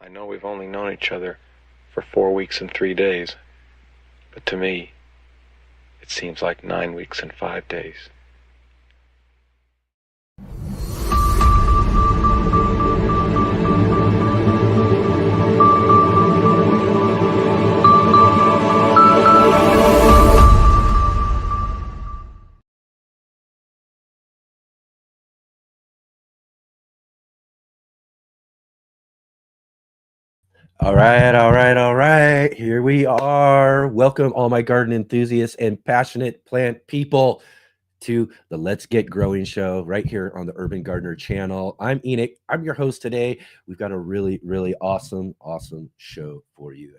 I know we've only known each other for 4 weeks and 3 days, but to me, it seems like 9 weeks and 5 days. All right, all right, all right. Here we are. Welcome, all my garden enthusiasts and passionate plant people, to the Let's Get Growing show right here on the Urban Gardener channel. I'm Enoch. I'm your host today. We've got a really, really awesome show for you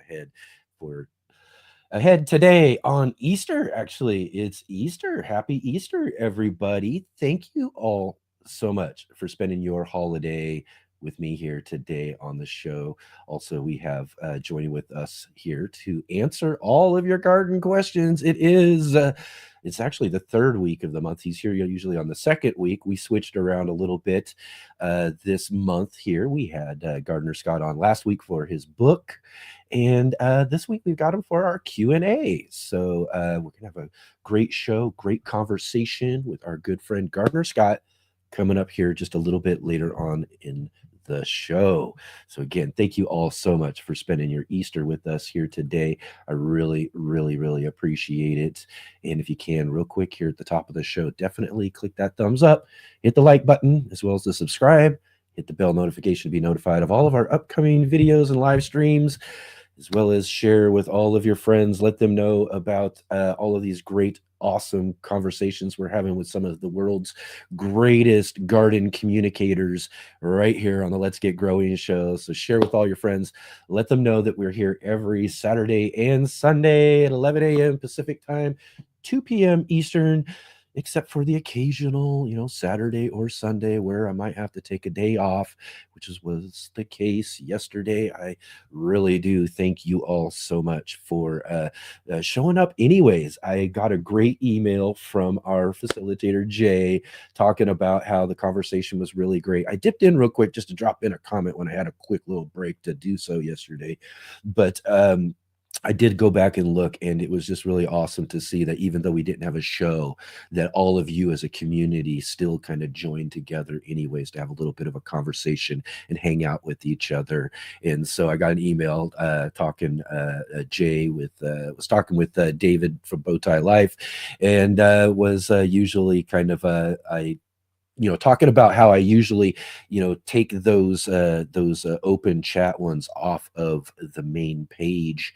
ahead today on Easter. Actually, it's Easter. Happy Easter, everybody. Thank you all so much for spending your holiday with me here today on the show. Also, we have joining with us here to answer all of your garden questions. It's actually the third week of the month. He's here usually on the second week. We switched around a little bit this month here. We had Gardener Scott on last week for his book, and this week we've got him for our Q&A. So we're gonna have a great show, great conversation with our good friend Gardener Scott coming up here just a little bit later on in the show. So again, thank you all so much for spending your Easter with us here today. I really appreciate it. And if you can, real quick here at the top of the show, definitely click that thumbs up, hit the like button, as well as the subscribe, hit the bell notification to be notified of all of our upcoming videos and live streams, as well as share with all of your friends. Let them know about all of these great, awesome conversations we're having with some of the world's greatest garden communicators right here on the Let's Get Growing show. So share with all your friends. Let them know that we're here every Saturday and Sunday at 11 a.m. Pacific time, 2 p.m. Eastern, except for the occasional, Saturday or Sunday where I might have to take a day off, which was the case yesterday. I really do thank you all so much for showing up anyways. I got a great email from our facilitator, Jay, talking about how the conversation was really great. I dipped in real quick just to drop in a comment when I had a quick little break to do so yesterday. But I did go back and look, and it was just really awesome to see that even though we didn't have a show, that all of you as a community still kind of joined together anyways to have a little bit of a conversation and hang out with each other. And so I got an email talking Jay was talking with David from Bowtie Life, and was usually kind of I talking about how I usually, take those open chat ones off of the main page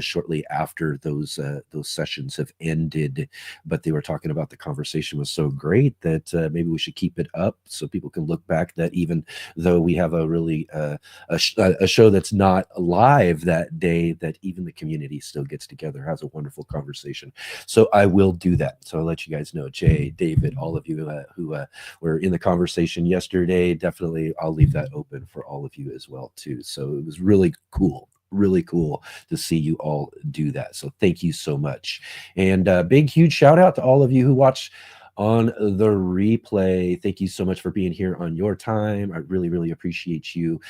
shortly after those sessions have ended. But they were talking about the conversation was so great that maybe we should keep it up so people can look back, that even though we have a really a show that's not live that day, that even the community still gets together, has a wonderful conversation. So I will do that. So I'll let you guys know, Jay, David, all of you who were in the conversation yesterday. Definitely, I'll leave that open for all of you as well too. So it was really cool to see you all do that. So thank you so much. And big, huge shout out to all of you who watch on the replay. Thank you so much for being here on your time. I really appreciate you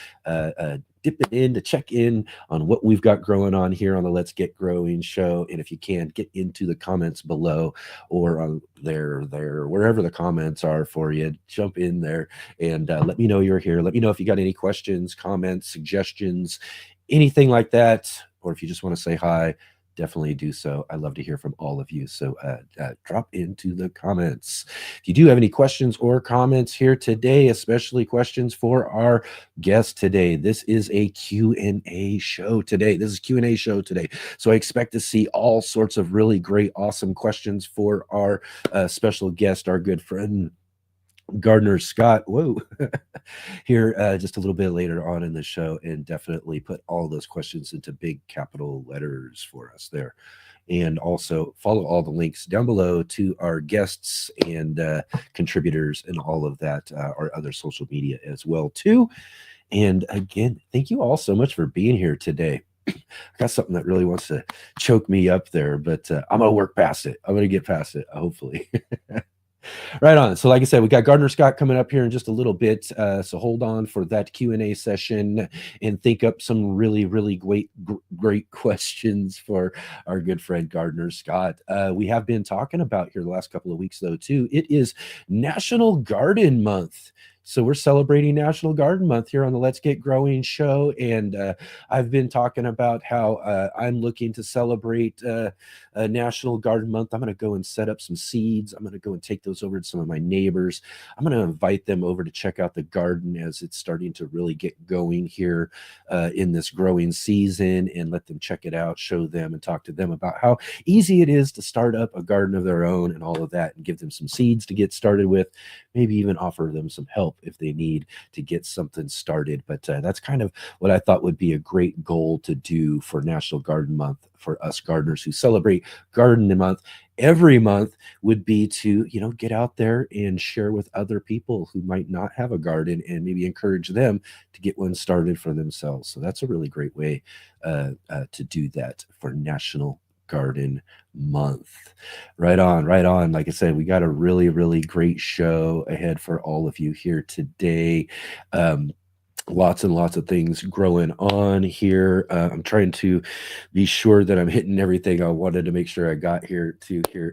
dipping in to check in on what we've got growing on here on the Let's Get Growing show. And if you can, get into the comments below or on there, wherever the comments are for you, jump in there and let me know you're here. Let me know if you got any questions, comments, suggestions, anything like that, or if you just want to say hi, definitely do so. I love to hear from all of you. So drop into the comments. If you do have any questions or comments here today, especially questions for our guest today, this is a Q&A show today. So I expect to see all sorts of really great, awesome questions for our special guest, our good friend, Gardener Scott. Whoa. Here just a little bit later on in the show, and definitely put all those questions into big capital letters for us there. And also follow all the links down below to our guests and contributors and all of that, our other social media as well too. And again, thank you all so much for being here today. I got something that really wants to choke me up there, but I'm gonna work past it. I'm gonna get past it, hopefully. Right on. So like I said, we got Gardner Scott coming up here in just a little bit. So hold on for that Q&A session and think up some really great questions for our good friend Gardner Scott. We have been talking about here the last couple of weeks though too. It is National Garden Month. So we're celebrating National Garden Month here on the Let's Get Growing show. And I've been talking about how I'm looking to celebrate National Garden Month. I'm going to go and set up some seeds. I'm going to go and take those over to some of my neighbors. I'm going to invite them over to check out the garden as it's starting to really get going here in this growing season, and let them check it out, show them and talk to them about how easy it is to start up a garden of their own and all of that, and give them some seeds to get started with, maybe even offer them some help if they need to get something started. But that's kind of what I thought would be a great goal to do for National Garden Month for us gardeners who celebrate Garden Month every month, would be to, get out there and share with other people who might not have a garden, and maybe encourage them to get one started for themselves. So that's a really great way to do that for National Garden Month. Right on, right on. Like I said, we got a really great show ahead for all of you here today. Lots and lots of things growing on here. I'm trying to be sure that I'm hitting everything I wanted to make sure I got here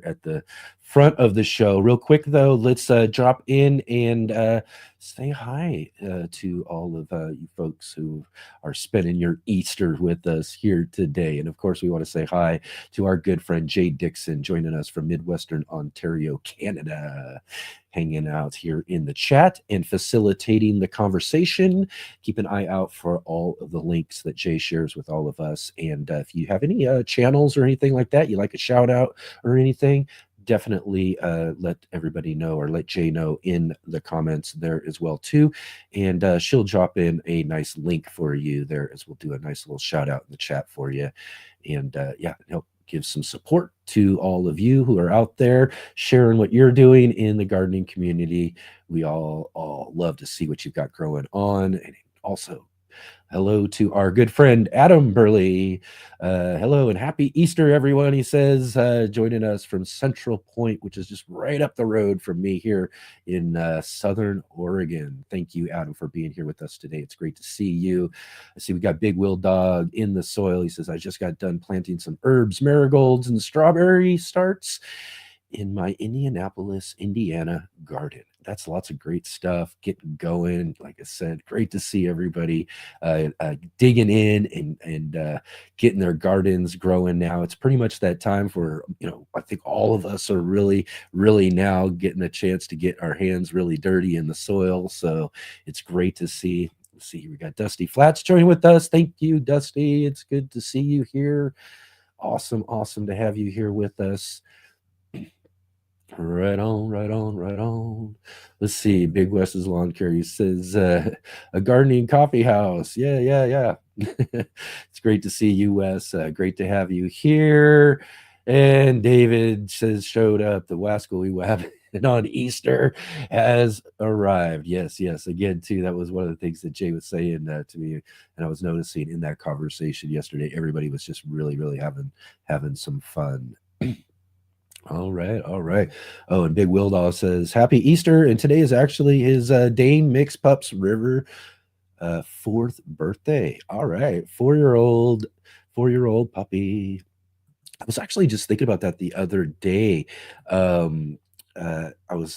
at the front of the show. Real quick though, let's drop in and say hi to all of you folks who are spending your Easter with us here today. And of course, we want to say hi to our good friend Jay Dixon, joining us from Midwestern Ontario, Canada, hanging out here in the chat and facilitating the conversation. Keep an eye out for all of the links that Jay shares with all of us. And if you have any channels or anything like that, you like a shout out or anything, definitely let everybody know, or let Jay know in the comments there as well too. And she'll drop in a nice link for you there, as we'll do a nice little shout out in the chat for you. And yeah, help give some support to all of you who are out there sharing what you're doing in the gardening community. We all love to see what you've got growing on. And also, hello to our good friend Adam Burley. Hello and happy Easter, everyone. He says, joining us from Central Point, which is just right up the road from me here in Southern Oregon. Thank you, Adam, for being here with us today. It's great to see you. I see we got Big Will Dog in the soil. He says, I just got done planting some herbs, marigolds, and strawberry starts in my Indianapolis, Indiana garden. That's lots of great stuff getting going. Like I said, great to see everybody digging in and getting their gardens growing now. It's pretty much that time for, I think all of us are really now getting a chance to get our hands really dirty in the soil. So it's great to see. Let's see, we got Dusty Flats joining with us. Thank you, Dusty. It's good to see you here. Awesome to have you here with us. Right on. Let's see. Big West's Lawn Care. He says, a gardening coffee house. Yeah. It's great to see you, Wes. Great to have you here. And David says, showed up. The Wasco we have on Easter has arrived. Yes. Again, too, that was one of the things that Jay was saying to me, and I was noticing in that conversation yesterday. Everybody was just really having some fun. All right. Oh, and Big Wildaw says, happy Easter. And today is actually his Dane Mix Pups River 4th birthday. All right. 4-year-old puppy. I was actually just thinking about that the other day. I was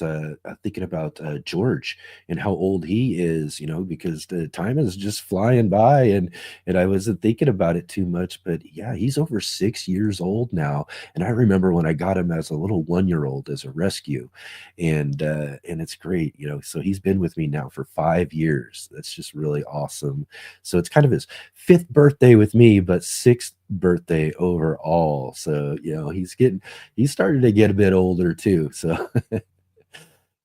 thinking about George and how old he is, because the time is just flying by, and I wasn't thinking about it too much, but yeah, he's over 6 years old now. And I remember when I got him as a little 1-year-old as a rescue, and it's great, so he's been with me now for 5 years. That's just really awesome. So it's kind of his 5th birthday with me, but 6th birthday overall. So he's starting to get a bit older too. So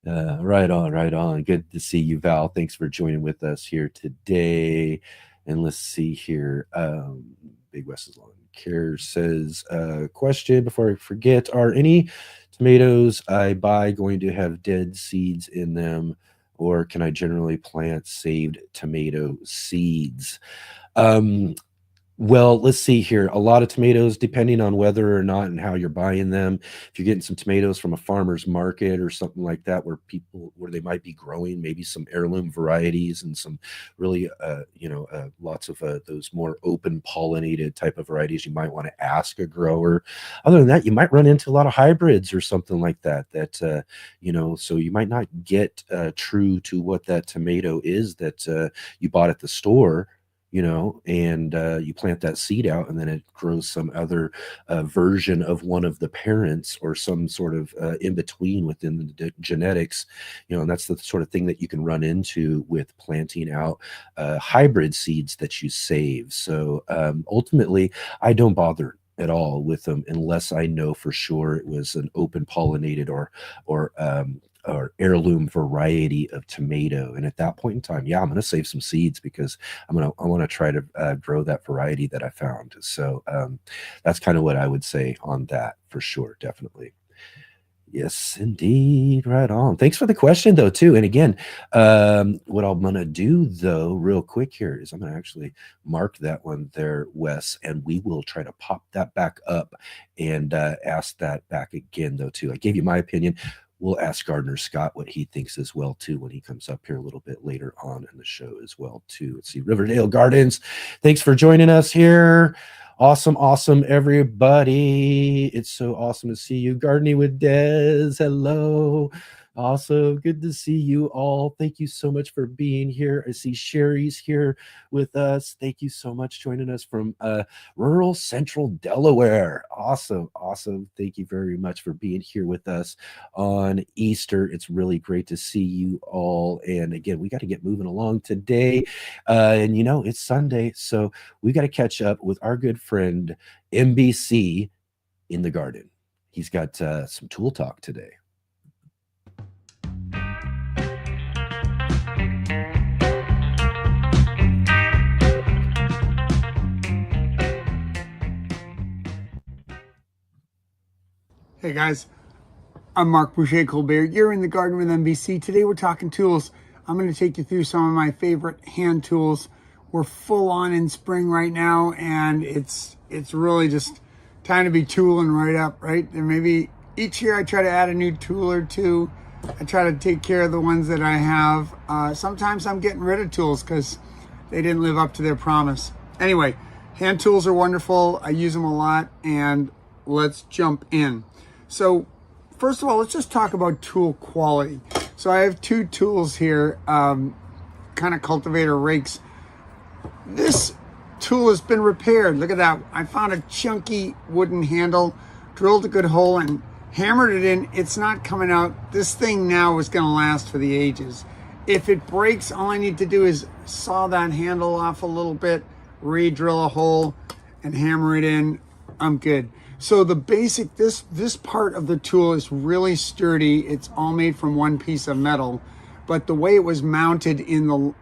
right on. Good to see you, Val. Thanks for joining with us here today. And let's see here. Big West's Lawn Care says, question before I forget, are any tomatoes I buy going to have dead seeds in them, or can I generally plant saved tomato seeds? Well, let's see here. A lot of tomatoes, depending on whether or not and how you're buying them. If you're getting some tomatoes from a farmer's market or something like that, where they might be growing maybe some heirloom varieties and some really, lots of those more open pollinated type of varieties, you might want to ask a grower. Other than that, you might run into a lot of hybrids or something like that. So you might not get true to what that tomato is that you bought at the store, and you plant that seed out and then it grows some other version of one of the parents or some sort of in between within the genetics, and that's the sort of thing that you can run into with planting out hybrid seeds that you save. So ultimately, I don't bother at all with them unless I know for sure it was an open pollinated or heirloom variety of tomato. And at that point in time, yeah, I'm going to save some seeds because I want to try to grow that variety that I found. So that's kind of what I would say on that for sure. Definitely. Yes, indeed. Right on. Thanks for the question, though, too. And again, what I'm going to do, though, real quick here is I'm going to actually mark that one there, Wes, and we will try to pop that back up and ask that back again, though, too. I gave you my opinion. We'll ask Gardner Scott what he thinks as well, too, when he comes up here a little bit later on in the show as well, too. Let's see, Riverdale Gardens. Thanks for joining us here. Awesome, everybody. It's so awesome to see you. Gardening with Des. Hello. Awesome. Good to see you all. Thank you so much for being here. I see Sherry's here with us. Thank you so much joining us from rural central Delaware. Awesome. Thank you very much for being here with us on Easter. It's really great to see you all. And again, we got to get moving along today. And it's Sunday, so we got to catch up with our good friend MBC in the garden. He's got some tool talk today. Hey guys, I'm Mark Boucher Colbert. You're in the Garden with MBC. Today we're talking tools. I'm going to take you through some of my favorite hand tools. We're full on in spring right now, and it's really just time to be tooling right up, right? And maybe each year I try to add a new tool or two. I try to take care of the ones that I have. Sometimes I'm getting rid of tools because they didn't live up to their promise. Anyway, hand tools are wonderful. I use them a lot, and let's jump in. So first of all, let's just talk about tool quality. So I have two tools here, kind of cultivator rakes. This tool has been repaired. Look at that. I found a chunky wooden handle, drilled a good hole and hammered it in. It's not coming out. This thing now is going to last for the ages. If it breaks, all I need to do is saw that handle off a little bit, re-drill a hole and hammer it in. I'm good. So the basic, this part of the tool is really sturdy. It's all made from one piece of metal, but the way it was mounted in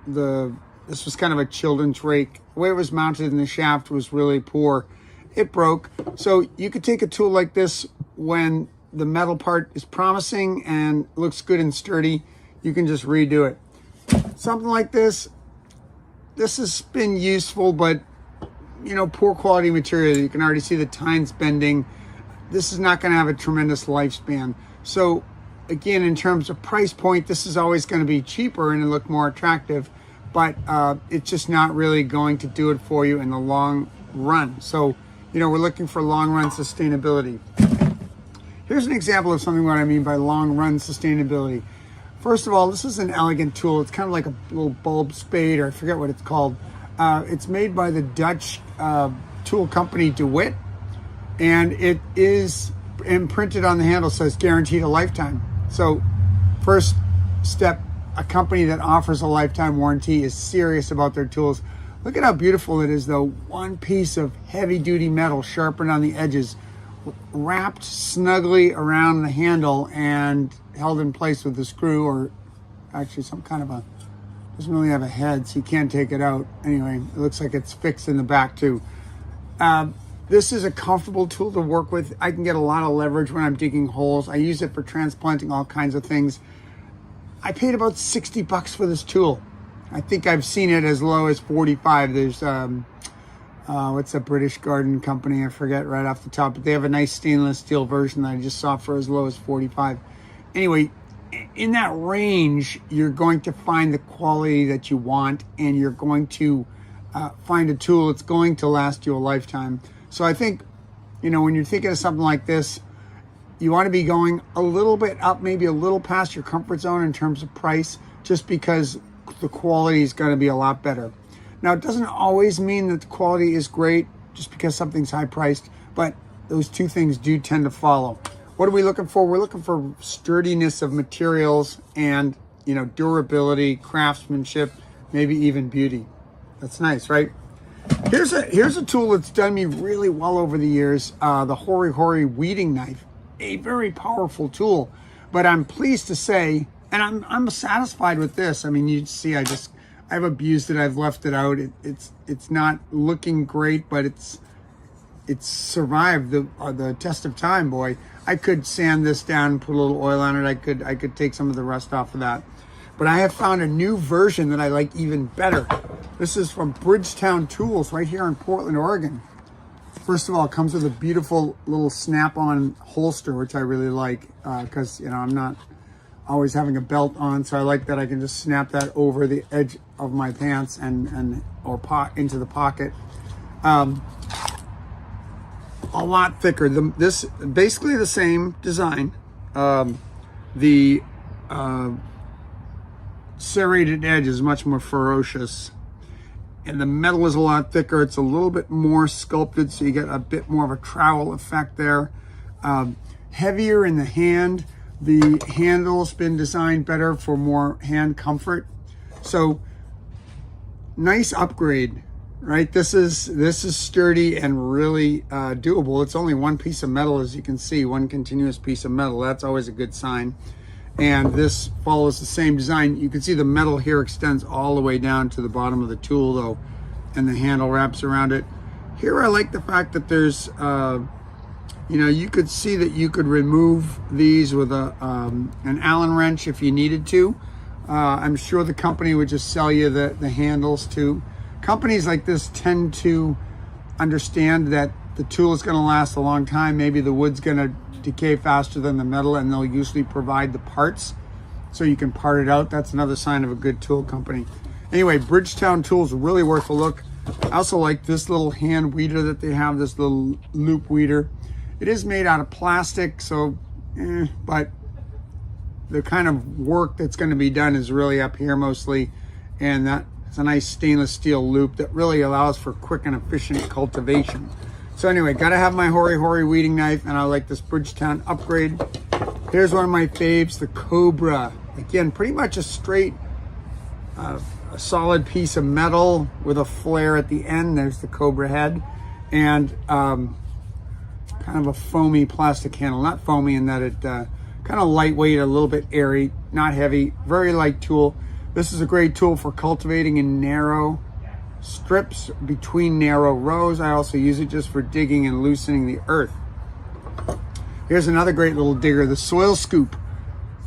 this was kind of a children's rake. The way it was mounted in the shaft was really poor. It broke. So you could take a tool like this when the metal part is promising and looks good and sturdy. You can just redo it. Something like this has been useful, but poor quality material. You can already see the tines bending. This is not going to have a tremendous lifespan. So again, in terms of price point, this is always going to be cheaper and look more attractive, but it's just not really going to do it for you in the long run. So, we're looking for long run sustainability. Here's an example of something what I mean by long run sustainability. First of all, this is an elegant tool. It's kind of like a little bulb spade, or I forget what it's called. It's made by the Dutch tool company DeWitt, and it is imprinted on the handle, says guaranteed a lifetime. So first step, a company that offers a lifetime warranty is serious about their tools. Look at how beautiful it is though. One piece of heavy duty metal sharpened on the edges, wrapped snugly around the handle and held in place with the screw, or actually some kind of doesn't really have a head, so you can't take it out. Anyway, it looks like it's fixed in the back too. This is a comfortable tool to work with. I can get a lot of leverage when I'm digging holes. I use it for transplanting all kinds of things. I paid about $60 for this tool. I think I've seen it as low as 45. There's what's a British garden company? I forget right off the top, but they have a nice stainless steel version that I just saw for as low as 45. Anyway, in that range, you're going to find the quality that you want, and you're going to find a tool that's going to last you a lifetime. So I think, you know, when you're thinking of something like this, you want to be going a little bit up, maybe a little past your comfort zone in terms of price, just because the quality is going to be a lot better. Now, it doesn't always mean that the quality is great just because something's high priced, but those two things do tend to follow. What are we looking for? We're looking for sturdiness of materials and, you know, durability, craftsmanship, maybe even beauty. That's nice, right? Here's a tool that's done me really well over the years, the Hori Hori weeding knife. A very powerful tool, but I'm pleased to say, and I'm satisfied with this. I mean, you see, I've abused it. I've left it out. It's not looking great, but it's survived the test of time, boy. I could sand this down and put a little oil on it. I could take some of the rust off of that. But I have found a new version that I like even better. This is from Bridgetown Tools right here in Portland, Oregon. First of all, it comes with a beautiful little snap-on holster, which I really like, because, you know, I'm not always having a belt on, so I like that I can just snap that over the edge of my pants or into the pocket. A lot thicker. This basically the same design. The serrated edge is much more ferocious, and the metal is a lot thicker. It's a little bit more sculpted, so you get a bit more of a trowel effect there. Heavier in the hand. The handle's been designed better for more hand comfort. So nice upgrade, right? This is sturdy and really doable. It's only one piece of metal, as you can see, one continuous piece of metal. That's always a good sign. And this follows the same design. You can see the metal here extends all the way down to the bottom of the tool, though, and the handle wraps around it. Here I like the fact that there's, you know, you could see that you could remove these with an Allen wrench if you needed to. I'm sure the company would just sell you the handles too. Companies like this tend to understand that the tool is going to last a long time. Maybe the wood's going to decay faster than the metal, and they'll usually provide the parts so you can part it out. That's another sign of a good tool company. Anyway, Bridgetown Tools are really worth a look. I also like this little hand weeder that they have, this little loop weeder. It is made out of plastic, so but the kind of work that's going to be done is really up here mostly, and that's a nice stainless steel loop that really allows for quick and efficient cultivation. So anyway, gotta have my Hori Hori weeding knife, and I like this Bridgetown upgrade. Here's one of my faves, the Cobra. Again, pretty much a straight, a solid piece of metal with a flare at the end. There's the Cobra head, and kind of a foamy plastic handle. Not foamy in that it kind of lightweight, a little bit airy, not heavy, very light tool. This is a great tool for cultivating in narrow strips between narrow rows. I also use it just for digging and loosening the earth. Here's another great little digger, the Soil Scoop.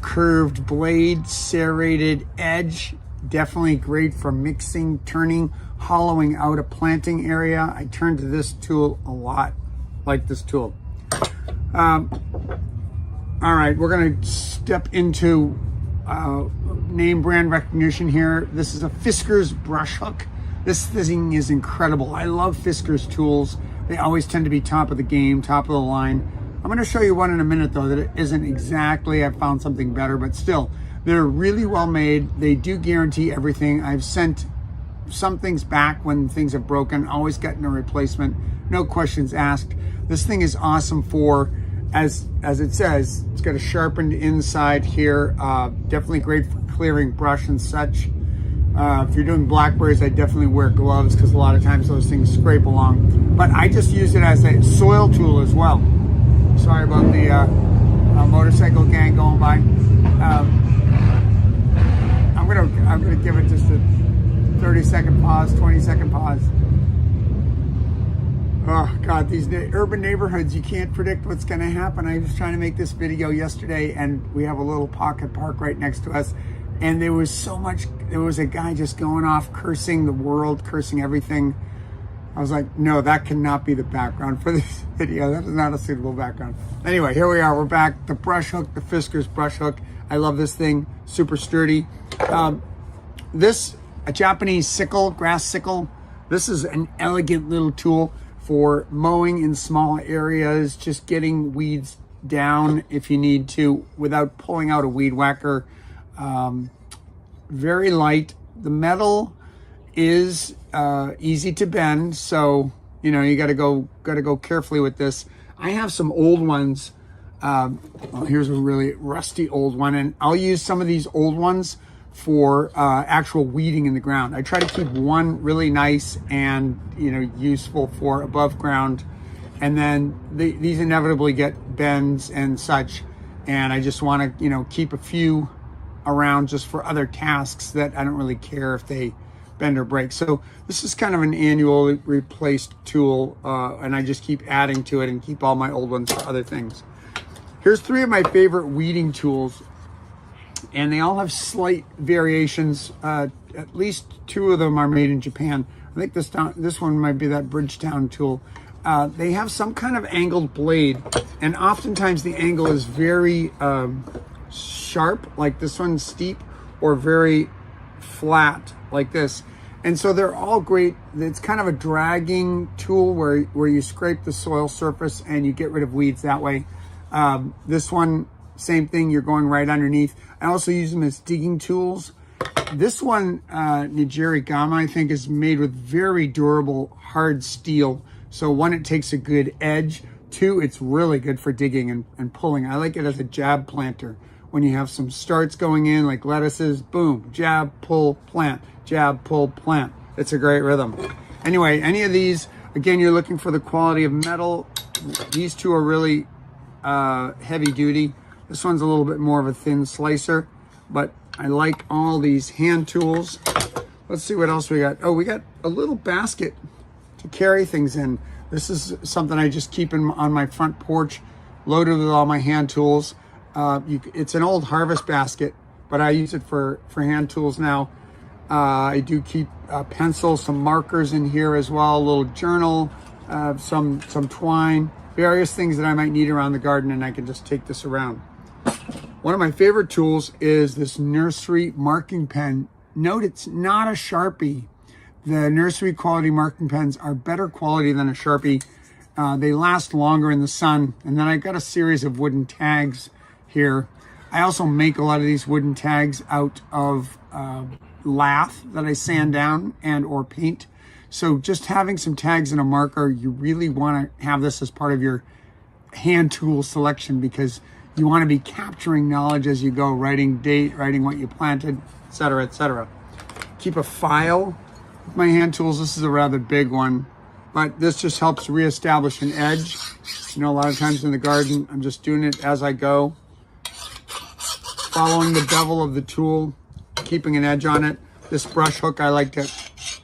Curved blade, serrated edge. Definitely great for mixing, turning, hollowing out a planting area. I turn to this tool a lot, like this tool. All right, we're gonna step into name brand recognition here. This is a Fiskars brush hook. This thing is incredible. I love Fiskars tools. They always tend to be top of the game, top of the line. I'm going to show you one in a minute, though, that it isn't exactly. I found something better, but still, they're really well made. They do guarantee everything. I've sent some things back when things have broken, always getting a replacement, no questions asked. This thing is awesome for, as it says, it's got a sharpened inside here. Definitely great for clearing brush and such. If you're doing blackberries, I definitely wear gloves because a lot of times those things scrape along. But I just use it as a soil tool as well. Sorry about the motorcycle gang going by. I'm gonna give it just a 30-second pause, 20-second pause. Oh God, these urban neighborhoods, you can't predict what's gonna happen. I was trying to make this video yesterday, and we have a little pocket park right next to us. And there was so much, there was a guy just going off, cursing the world, cursing everything. I was like, no, that cannot be the background for this video. That is not a suitable background. Anyway, here we are. We're back. The brush hook, the Fiskars brush hook. I love this thing. Super sturdy. A Japanese sickle, grass sickle. This is an elegant little tool for mowing in small areas, just getting weeds down if you need to without pulling out a weed whacker. Very light. The metal is easy to bend, so you got to go carefully with this. I have some old ones. Well, here's a really rusty old one, and I'll use some of these old ones for actual weeding in the ground. I try to keep one really nice and useful for above ground, and then these inevitably get bends and such, and I just want to keep a few around just for other tasks that I don't really care if they bend or break. So this is kind of an annual replaced tool, and I just keep adding to it and keep all my old ones for other things. Here's 3 of my favorite weeding tools, and they all have slight variations. At least 2 of them are made in Japan. I think this one might be that Bridgetown tool. They have some kind of angled blade, and oftentimes the angle is very sharp, like this one's steep, or very flat, like this. And so they're all great. It's kind of a dragging tool where you scrape the soil surface and you get rid of weeds that way. This one, same thing, you're going right underneath. I also use them as digging tools. This one, Nijiri Gama, I think, is made with very durable, hard steel. So 1, it takes a good edge. 2, it's really good for digging and pulling. I like it as a jab planter. When you have some starts going in, like lettuces, boom, jab, pull, plant, jab, pull, plant. It's a great rhythm. Anyway, any of these, again, you're looking for the quality of metal. These 2 are really heavy duty. This one's a little bit more of a thin slicer, but I like all these hand tools. Let's see what else we got. Oh, we got a little basket to carry things in. This is something I just keep on my front porch, loaded with all my hand tools. It's an old harvest basket, but I use it for hand tools now. I do keep pencils, some markers in here as well, a little journal, some twine, various things that I might need around the garden, and I can just take this around. One of my favorite tools is this nursery marking pen. Note it's not a Sharpie. The nursery quality marking pens are better quality than a Sharpie. They last longer in the sun. And then I've got a series of wooden tags here. I also make a lot of these wooden tags out of lath that I sand down and or paint. So just having some tags and a marker, you really want to have this as part of your hand tool selection, because you want to be capturing knowledge as you go, writing date, writing what you planted, etc., etc. Keep a file with my hand tools. This is a rather big one, but this just helps reestablish an edge. A lot of times in the garden, I'm just doing it as I go, following the bevel of the tool, keeping an edge on it. This brush hook, I like to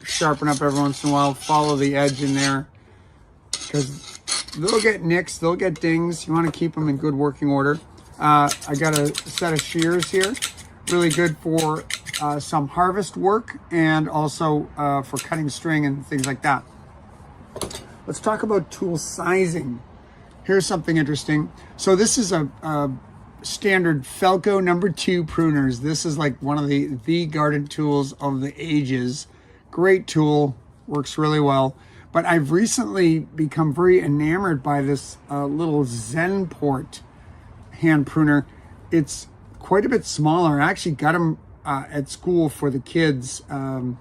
sharpen up every once in a while, follow the edge in there, because they'll get nicks, they'll get dings. You want to keep them in good working order. I got a set of shears here, really good for some harvest work and also for cutting string and things like that. Let's talk about tool sizing. Here's something interesting. So this is a standard Felco number 2 pruners. This is like one of the garden tools of the ages. Great tool, works really well. But I've recently become very enamored by this little Zenport hand pruner. It's quite a bit smaller. I actually got them at school for the kids. And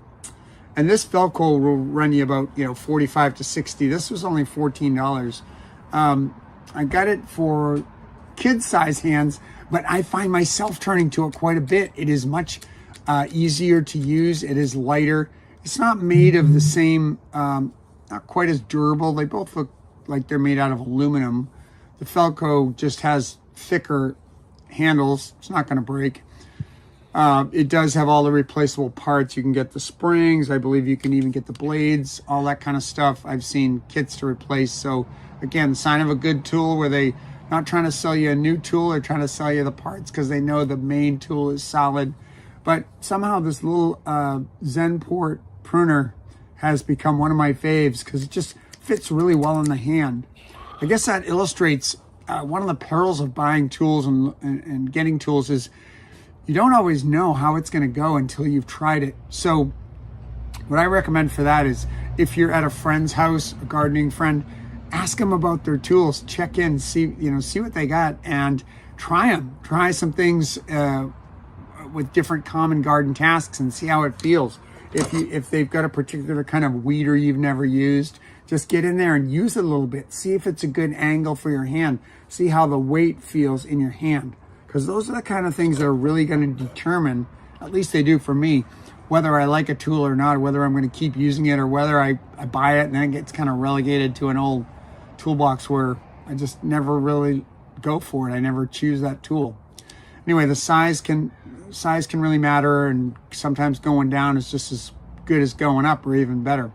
this Felco will run you about 45 to 60. This was only $14. I got it for kid-size hands, but I find myself turning to it quite a bit. It is much easier to use. It is lighter. It's not made of the same, not quite as durable. They both look like they're made out of aluminum. The Felco just has thicker handles. It's not going to break. It does have all the replaceable parts. You can get the springs. I believe you can even get the blades, all that kind of stuff. I've seen kits to replace. So again, sign of a good tool where they not trying to sell you a new tool. They're trying to sell you the parts because they know the main tool is solid. But somehow this little Zenport pruner has become one of my faves because it just fits really well in the hand. I guess that illustrates one of the perils of buying tools and getting tools is you don't always know how it's going to go until you've tried it. So what I recommend for that is if you're at a friend's house, a gardening friend, ask them about their tools, check in, see what they got, and try them. Try some things with different common garden tasks and see how it feels. If they've got a particular kind of weeder you've never used, just get in there and use it a little bit. See if it's a good angle for your hand. See how the weight feels in your hand. Because those are the kind of things that are really going to determine, at least they do for me, whether I like a tool or not, whether I'm going to keep using it, or whether I buy it and then it gets kind of relegated to an old toolbox where I just never really go for it. I never choose that tool. Anyway, the size can really matter, and sometimes going down is just as good as going up, or even better.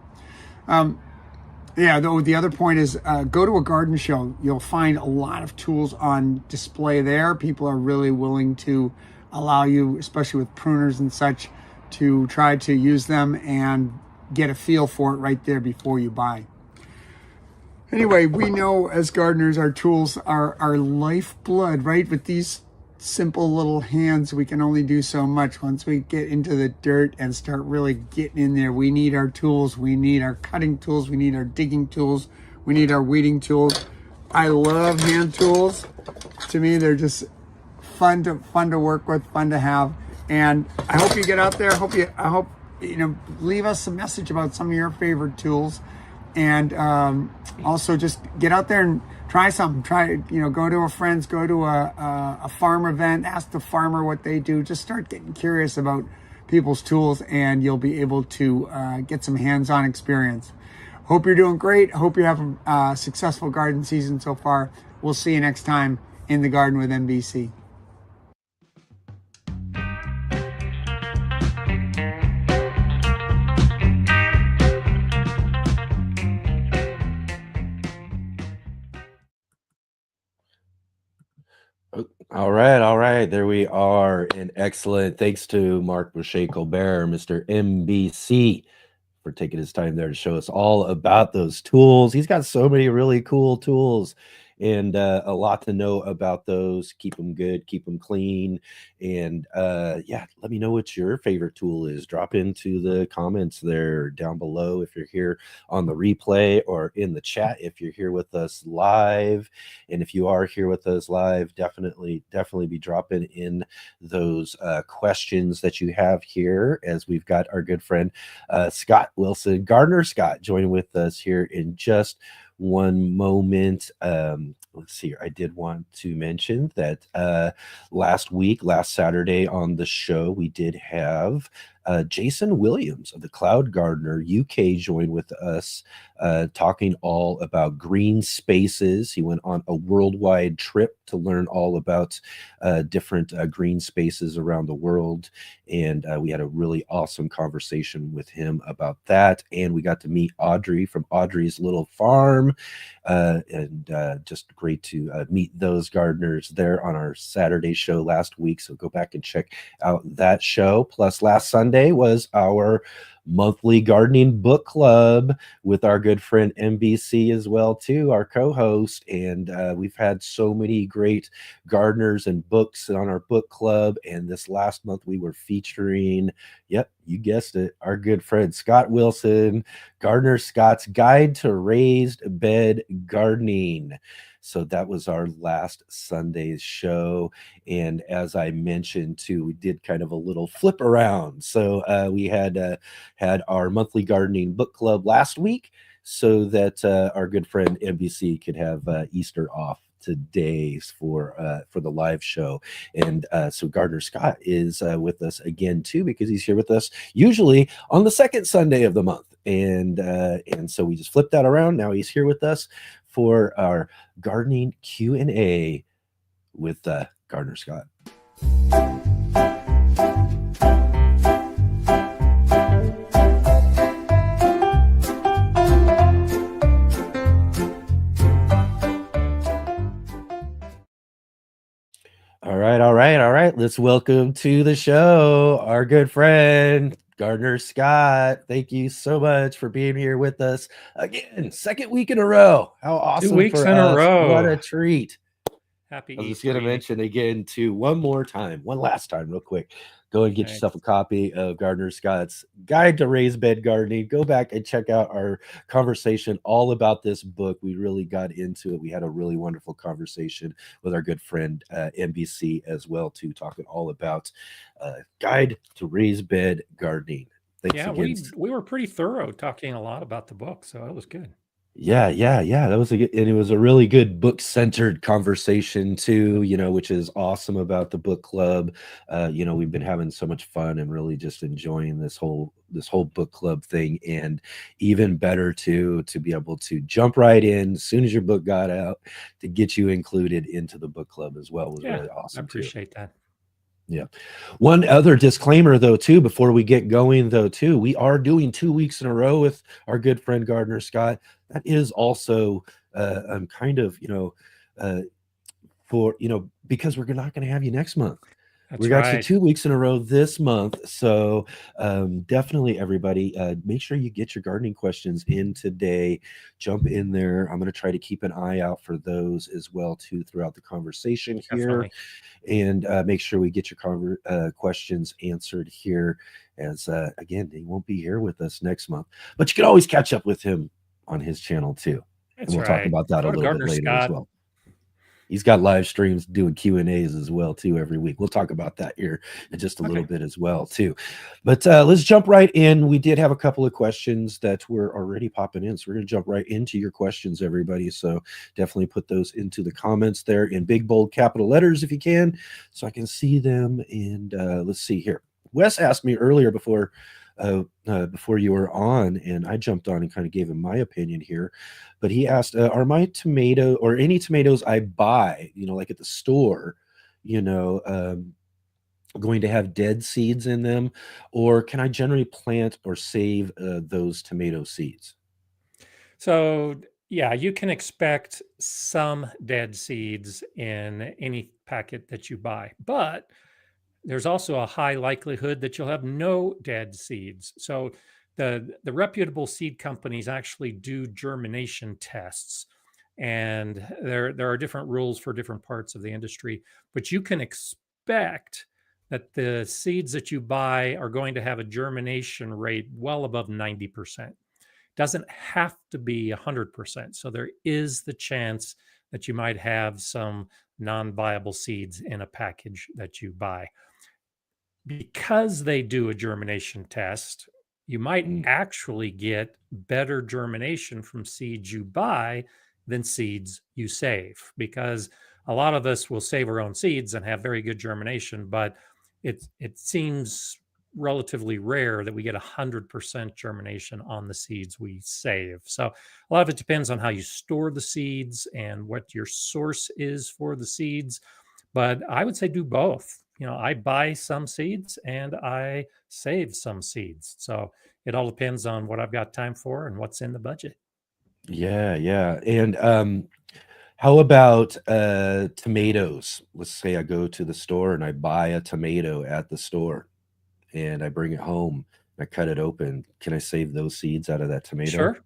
The other point is go to a garden show. You'll find a lot of tools on display there. People are really willing to allow you, especially with pruners and such, to try to use them and get a feel for it right there before you buy. Anyway, we know as gardeners our tools are our lifeblood, right? With these simple little hands, we can only do so much. Once we get into the dirt and start really getting in there, we need our tools. We need our cutting tools. We need our digging tools. We need our weeding tools. I love hand tools. To me, they're just fun to work with, fun to have. And I hope you get out there. I hope leave us a message about some of your favorite tools. And also just get out there and try something. Go to a friend's, go to a farm event, ask the farmer what they do. Just start getting curious about people's tools, and you'll be able to get some hands-on experience. Hope you're doing great. Hope you have a successful garden season so far. We'll see you next time in the Garden with MBC. All right. There we are. And excellent. Thanks to Mark Boucher-Colbert, Mr. MBC, for taking his time there to show us all about those tools. He's got so many really cool tools and a lot to know about those. Keep them good, keep them clean. And let me know what your favorite tool is. Drop into the comments there down below if you're here on the replay, or in the chat if you're here with us live. And if you are here with us live, definitely be dropping in those questions that you have here, as we've got our good friend Scott Wilson, Gardener Scott, joining with us here in just one moment. Let's see here. I did want to mention that last Saturday on the show, we did have Jason Williams of the Cloud Gardener UK join with us, talking all about green spaces. He went on a worldwide trip to learn all about different green spaces around the world. And we had a really awesome conversation with him about that. And we got to meet Audrey from Audrey's Little Farm. And just great to meet those gardeners there on our Saturday show last week. So go back and check out that show. Plus, last Sunday was our monthly gardening book club with our good friend MBC as well too, our co-host. And we've had so many great gardeners and books on our book club. And this last month we were featuring, yep, you guessed it, our good friend Scott Wilson, Gardener Scott's Guide to Raised Bed Gardening. So that was our last Sunday's show. And as I mentioned too, we did kind of a little flip around. So we had our monthly gardening book club last week, so that our good friend MBC could have Easter off today for the live show. And so Gardener Scott is with us again too, because he's here with us usually on the second Sunday of the month. And so we just flipped that around. Now he's here with us for our gardening Q&A with Gardener Scott. All right. Let's welcome to the show our good friend, Gardner Scott, thank you so much for being here with us again. Second week in a row. How awesome 2 weeks for in a us. row. What a treat. Happy I was just Easter. going to mention again, too, one last time, real quick. Go and get yourself a copy of Gardner Scott's Guide to Raised Bed Gardening. Go back and check out our conversation all about this book. We really got into it. We had a really wonderful conversation with our good friend NBC as well, too, talking all about Guide to Raised Bed Gardening. Thanks again. We were pretty thorough talking a lot about the book, so it was good. Yeah. That was and it was a really good book-centered conversation too, which is awesome about the book club. We've been having so much fun and really just enjoying this whole book club thing, and even better to be able to jump right in as soon as your book got out to get you included into the book club as well was really awesome. I appreciate that. Yeah. One other disclaimer though, too, before we get going though, too, we are doing 2 weeks in a row with our good friend Gardner Scott. That is also kind of, because we're not going to have you next month. We got you 2 weeks in a row this month. So definitely, everybody, make sure you get your gardening questions in today. Jump in there. I'm going to try to keep an eye out for those as well, too, throughout the conversation here. And make sure we get your questions answered here, as, again, he won't be here with us next month. But you can always catch up with him on his channel, too. And we'll talk about that a little bit later as well. He's got live streams doing Q&As as well, too, every week. We'll talk about that here in just a little bit as well, too. But let's jump right in. We did have a couple of questions that were already popping in, so we're going to jump right into your questions, everybody. So definitely put those into the comments there in big, bold, capital letters if you can, so I can see them. And let's see here. Wes asked me earlier before you were on, and I jumped on and kind of gave him my opinion here, but he asked, are my tomato or any tomatoes I buy, like at the store, going to have dead seeds in them, or can I generally plant or save those tomato seeds? So yeah, you can expect some dead seeds in any packet that you buy, but there's also a high likelihood that you'll have no dead seeds. So the reputable seed companies actually do germination tests, and there are different rules for different parts of the industry, but you can expect that the seeds that you buy are going to have a germination rate well above 90%. Doesn't have to be 100%. So there is the chance that you might have some non-viable seeds in a package that you buy. Because they do a germination test, you might actually get better germination from seeds you buy than seeds you save, because a lot of us will save our own seeds and have very good germination, but it seems relatively rare that we get 100% germination on the seeds we save. So a lot of it depends on how you store the seeds and what your source is for the seeds. But I would say do both. I buy some seeds and I save some seeds. So it all depends on what I've got time for and what's in the budget. Yeah. And how about tomatoes? Let's say I go to the store and I buy a tomato at the store and I bring it home. I cut it open. Can I save those seeds out of that tomato?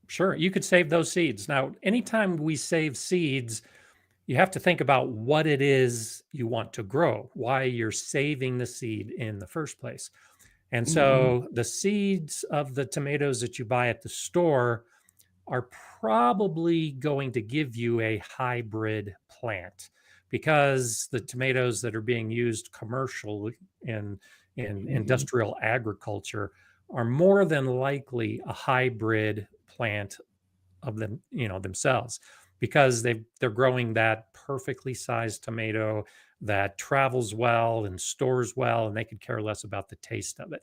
Sure. You could save those seeds. Now, anytime we save seeds, you have to think about what it is you want to grow, why you're saving the seed in the first place. And so the seeds of the tomatoes that you buy at the store are probably going to give you a hybrid plant, because the tomatoes that are being used commercially in industrial agriculture are more than likely a hybrid plant of them, themselves, because they're growing that perfectly sized tomato that travels well and stores well, and they could care less about the taste of it.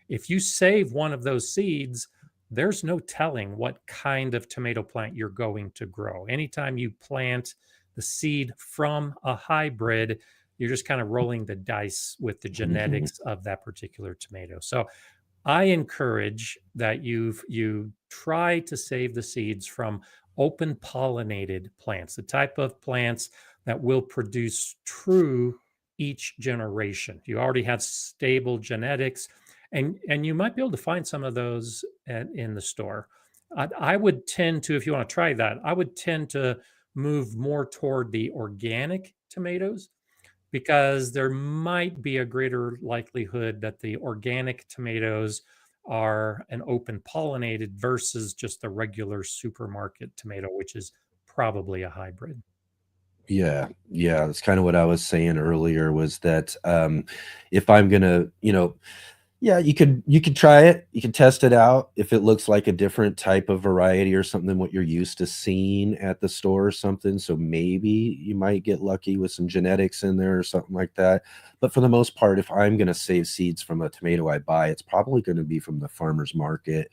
If you save one of those seeds, there's no telling what kind of tomato plant you're going to grow. Anytime you plant the seed from a hybrid, you're just kind of rolling the dice with the genetics of that particular tomato. So I encourage that you try to save the seeds from open pollinated plants, the type of plants that will produce true each generation. You already have stable genetics, and you might be able to find some of those in the store. I would tend to, if you want to try that, I would tend to move more toward the organic tomatoes because there might be a greater likelihood that the organic tomatoes are an open pollinated versus just the regular supermarket tomato, which is probably a hybrid. Yeah, yeah, that's kind of what I was saying earlier was that if I'm gonna, yeah, you could try it. You can test it out if it looks like a different type of variety or something than what you're used to seeing at the store or something. So maybe you might get lucky with some genetics in there or something like that. But for the most part, if I'm going to save seeds from a tomato I buy, it's probably going to be from the farmer's market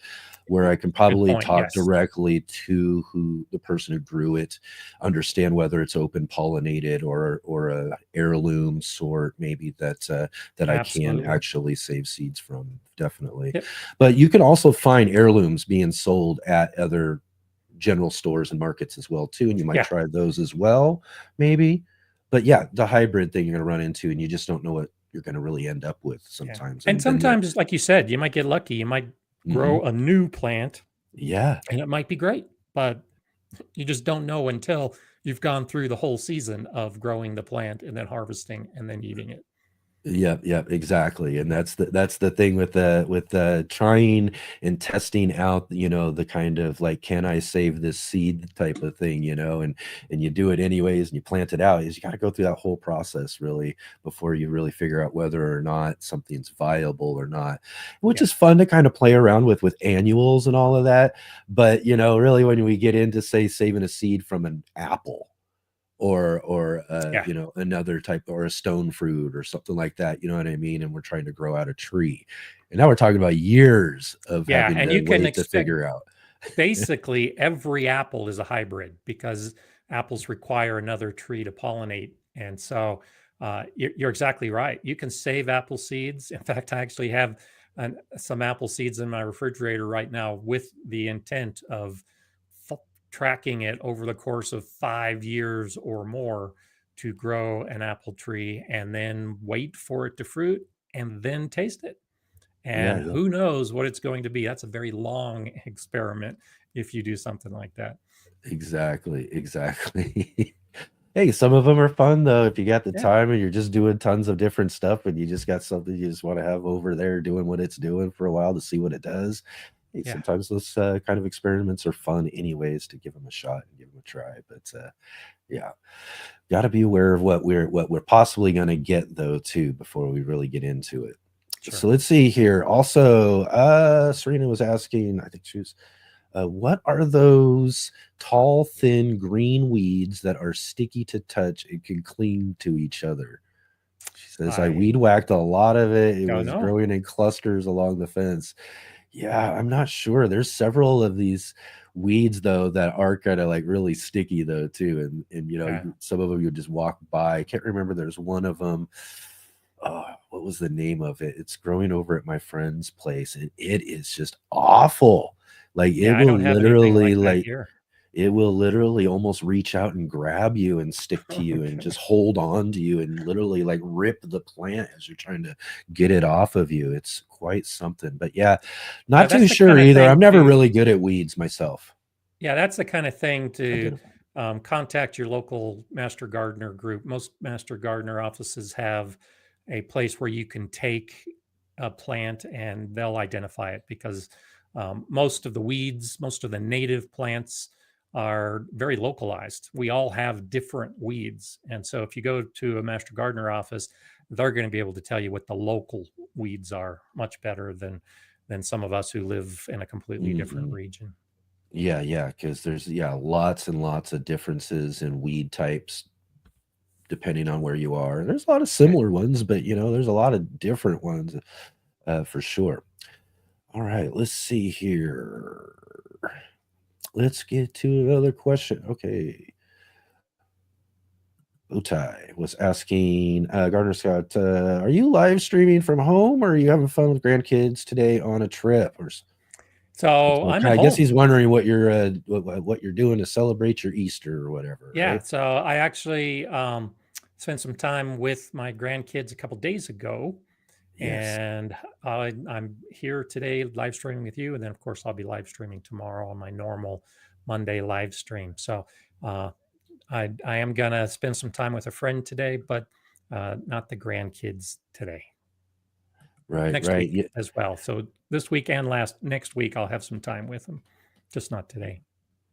where I can Good probably point. talk Yes. directly to who the person who grew it, understand whether it's open pollinated or a heirloom sort maybe that I can Absolutely. actually save seeds from, definitely. Yep. But you can also find heirlooms being sold at other general stores and markets as well too, and you might Yeah. try those as well, maybe. But yeah, the hybrid thing you're going to run into, and you just don't know what you're going to really end up with Yeah. sometimes. And then sometimes, like you said, you might get lucky. You might grow a new plant yeah, and it might be great, but you just don't know until you've gone through the whole season of growing the plant and then harvesting and then eating it. Yep, exactly. And that's the thing with the trying and testing out, the kind of like, can I save this seed type of thing, and you do it anyways and you plant it out, is you got to go through that whole process really before you really figure out whether or not something's viable or not, which Yeah. is fun to kind of play around with annuals and all of that. But really when we get into, say, saving a seed from an apple or Yeah. another type, or a stone fruit or something like that, you know what I mean, and we're trying to grow out a tree, and now we're talking about years of Yeah. having And to you can wait to expect figure out. basically every apple is a hybrid because apples require another tree to pollinate. And so you're exactly right. You can save apple seeds. In fact, I actually have some apple seeds in my refrigerator right now with the intent of tracking it over the course of 5 years or more to grow an apple tree and then wait for it to fruit and then taste it. And Yeah, who knows what it's going to be? That's a very long experiment if you do something like that. exactly. Hey, some of them are fun though if you got the Yeah. time and you're just doing tons of different stuff and you just got something you just want to have over there doing what it's doing for a while to see what it does. Hey, Yeah. sometimes those kind of experiments are fun anyways, to give them a shot and give them a try. But yeah, got to be aware of what we're possibly going to get though too before we really get into it. Sure. So let's see here. Also, Serena was asking, I think she was, what are those tall, thin green weeds that are sticky to touch and can cling to each other? She says, I I weed whacked a lot of it. It don't was know. growing in clusters along the fence. Yeah, I'm not sure. There's several of these weeds though that are kind of like really sticky though too, and Yeah. some of them you just walk by. I can't remember. There's one of them. Oh, what was the name of it? It's growing over at my friend's place, and it is just awful. Like Yeah. I don't have anything like that here. it will literally almost reach out and grab you and stick to you and Okay. just hold on to you and literally like rip the plant as you're trying to get it off of you. It's quite something. But yeah, Yeah, not too that's the sure kind of either. thing I'm never to, really good at weeds myself. yeah, that's the kind of thing to Identify. contact your local master gardener group. Most master gardener offices have a place where you can take a plant and they'll identify it because most of the weeds, most of the native plants are very localized. We all have different weeds. And so if you go to a master gardener office, they're going to be able to tell you what the local weeds are much better than some of us who live in a completely different Mhm. region. Yeah, because there's lots and lots of differences in weed types depending on where you are. There's a lot of similar ones, but there's a lot of different ones for sure. All right, let's see here. Let's get to another question. Okay. Utai was asking, Gardner Scott, are you live streaming from home or are you having fun with grandkids today on a trip? So I'm at I guess home. he's wondering what you're doing to celebrate your Easter or whatever, Yeah. right? So I actually spent some time with my grandkids a couple days ago, Yes. And I'm here today live streaming with you, and then of course I'll be live streaming tomorrow on my normal Monday live stream. So uh, I am gonna spend some time with a friend today, but not the grandkids today. Right, Next right. week Yeah, as well. So this week and next week I'll have some time with them, just not today.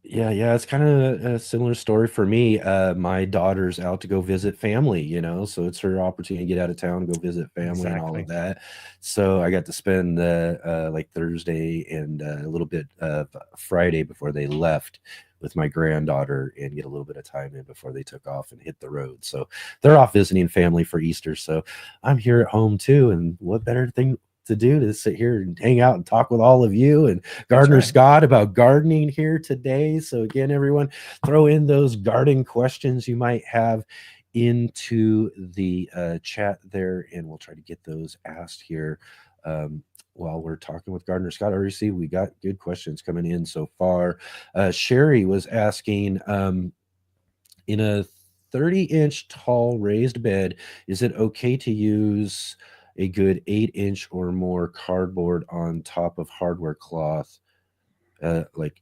yeah, it's kind of a similar story for me. My daughter's out to go visit family, so it's her opportunity to get out of town, go visit family and all of Exactly. that. So I got to spend like Thursday and a little bit of Friday before they left with my granddaughter and get a little bit of time in before they took off and hit the road. So they're off visiting family for Easter. So I'm here at home too. And what better thing to do to sit here and hang out and talk with all of you and That's Gardner right. Scott about gardening here today. So again, everyone, throw in those garden questions you might have into the chat there, and we'll try to get those asked here while we're talking with Gardner Scott. I already see we got good questions coming in so far. Sherry was asking, in a 30-inch tall raised bed, is it okay to use a good 8-inch or more cardboard on top of hardware cloth, like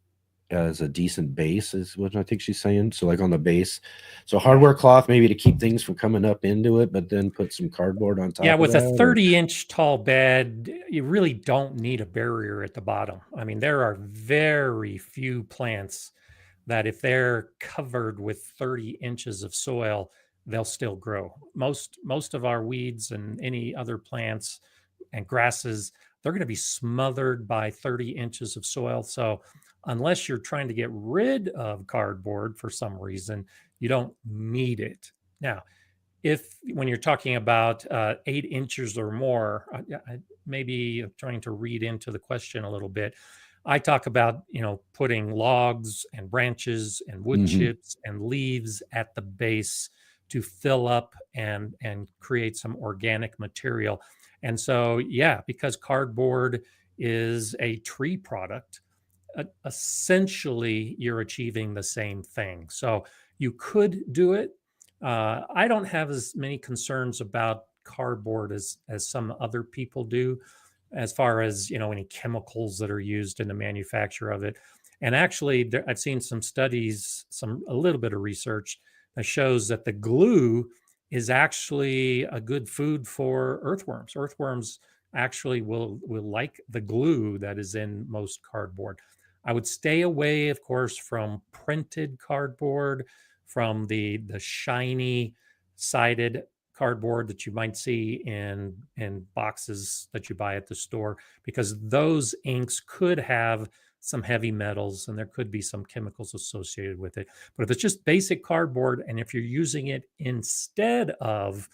as a decent base, is what I think she's saying? So like on the base, so hardware cloth maybe to keep things from coming up into it, but then put some cardboard on Yeah, top of with a that, or 30-inch tall bed, you really don't need a barrier at the bottom. I mean, there are very few plants that if they're covered with 30 inches of soil, they'll still grow. Most of our weeds and any other plants and grasses, they're going to be smothered by 30 inches of soil. So unless you're trying to get rid of cardboard for some reason, you don't need it. Now, if when you're talking about 8 inches or more, maybe trying to read into the question a little bit. I talk about putting logs and branches and wood Mhm. chips and leaves at the base to fill up and create some organic material. And so yeah, because cardboard is a tree product, essentially you're achieving the same thing. So you could do it. I don't have as many concerns about cardboard as some other people do, as far as any chemicals that are used in the manufacture of it. And actually, I've seen some studies, a little bit of research that shows that the glue is actually a good food for earthworms. Earthworms actually will like the glue that is in most cardboard. I would stay away, of course, from printed cardboard, from the shiny sided cardboard that you might see in boxes that you buy at the store, because those inks could have some heavy metals and there could be some chemicals associated with it. But if it's just basic cardboard, and if you're using it instead of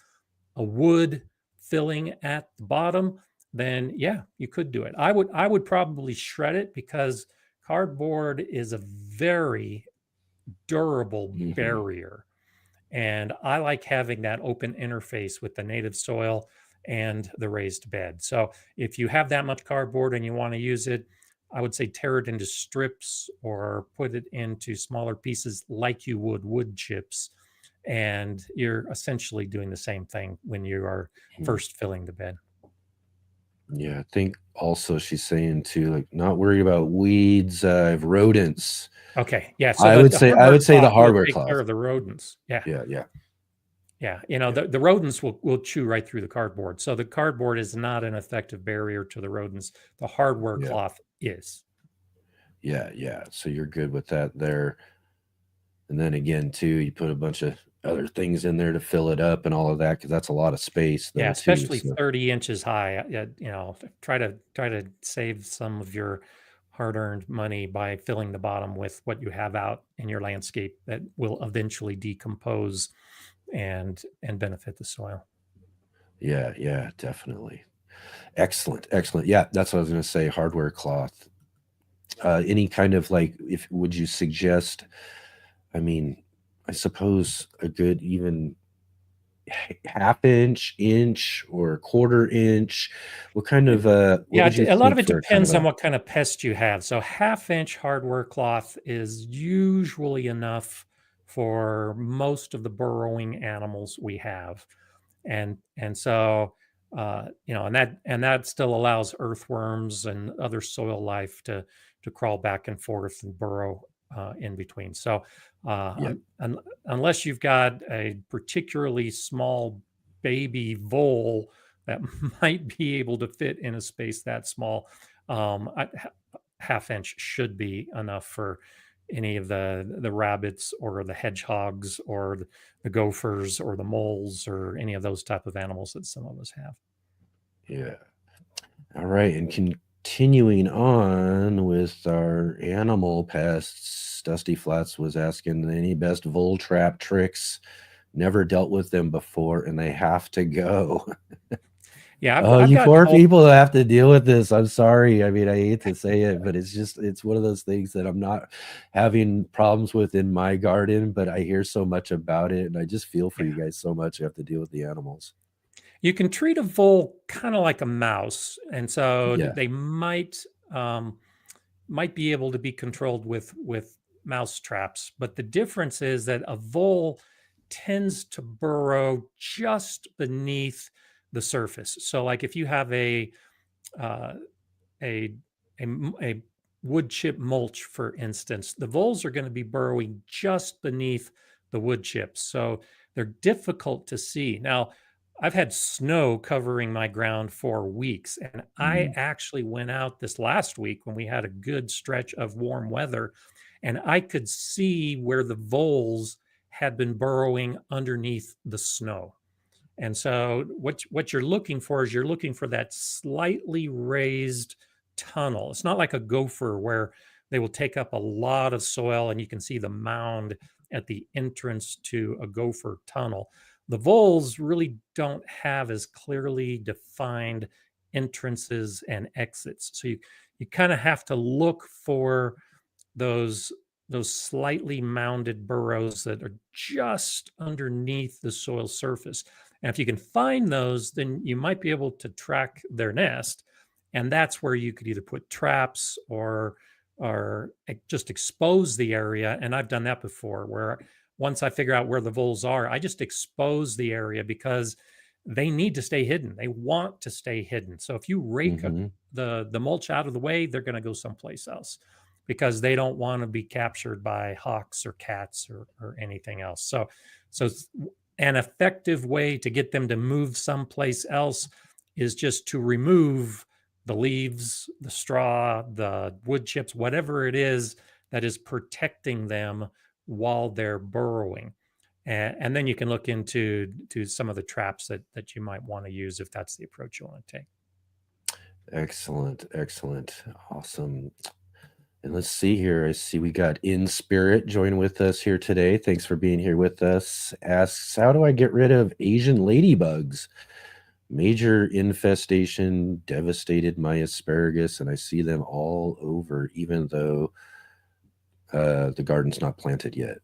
a wood filling at the bottom, then yeah, you could do it. I would probably shred it, because cardboard is a very durable Mhm. barrier. And I like having that open interface with the native soil and the raised bed. So if you have that much cardboard and you want to use it, I would say tear it into strips or put it into smaller pieces like you would wood chips. And you're essentially doing the same thing when you are Mhm. first filling the bed. Yeah, I think also she's saying too, like not worried about weeds, rodents. Okay. Yeah. So I the, would the say I hardware would say the cloth will hardware take care cloth. of the rodents. Yeah. Yeah, yeah, Yeah, yeah, the rodents will chew right through the cardboard. So the cardboard is not an effective barrier to the rodents. The hardware yeah, cloth is. yeah. So you're good with that there. And then again, too, you put a bunch of other things in there to fill it up and all of that, because that's a lot of space Yeah, there too. especially So 30 inches high. Try to save some of your hard-earned money by filling the bottom with what you have out in your landscape that will eventually decompose and benefit the soil. yeah, definitely. Excellent, excellent. Yeah, that's what I was going to say. Hardware cloth. Any kind of like, if would you suggest? I mean, I suppose a good even half inch, or a quarter inch. What kind of what Yeah, would you a lot of think it for kind of depends on a what kind of pest you have. So half-inch hardware cloth is usually enough for most of the burrowing animals we have. And so and that still allows earthworms and other soil life to crawl back and forth and burrow in between. So unless you've got a particularly small baby vole that might be able to fit in a space that small, half inch should be enough for any of the rabbits or the hedgehogs or the gophers or the moles or any of those type of animals that some of us have. Yeah. All right. And continuing on with our animal pests, Dusty Flats was asking any best vole trap tricks. Never dealt with them before, and they have to go. Yeah. I've you poor people that have to deal with this. I'm sorry. I mean, I hate to say it, but it's one of those things that I'm not having problems with in my garden, but I hear so much about it, and I just feel for you guys so much. You have to deal with the animals. You can treat a vole kind of like a mouse, and so they might be able to be controlled with mouse traps. But the difference is that a vole tends to burrow just beneath the surface. So, like if you have a wood chip mulch, for instance, the voles are going to be burrowing just beneath the wood chips, so they're difficult to see. Now, I've had snow covering my ground for weeks, and I actually went out this last week when we had a good stretch of warm weather, and I could see where the voles had been burrowing underneath the snow. And so what you're looking for is you're looking for that slightly raised tunnel. It's not like a gopher where they will take up a lot of soil and you can see the mound at the entrance to a gopher tunnel. The voles really don't have as clearly defined entrances and exits. So you kind of have to look for those slightly mounded burrows that are just underneath the soil surface. And if you can find those, then you might be able to track their nest. And that's where you could either put traps or just expose the area. And I've done that before, where once I figure out where the voles are, I just expose the area because they need to stay hidden. They want to stay hidden. So if you rake the mulch out of the way, they're going to go someplace else because they don't want to be captured by hawks or cats or anything else. So an effective way to get them to move someplace else is just to remove the leaves, the straw, the wood chips, whatever it is that is protecting them while they're burrowing. And then you can look into some of the traps that you might want to use if that's the approach you want to take. Excellent. Awesome. And let's see here. I see we got In Spirit join with us here today. Thanks for being here with us. Asks, how do I get rid of Asian ladybugs? Major infestation devastated my asparagus, and I see them all over, even though the garden's not planted yet.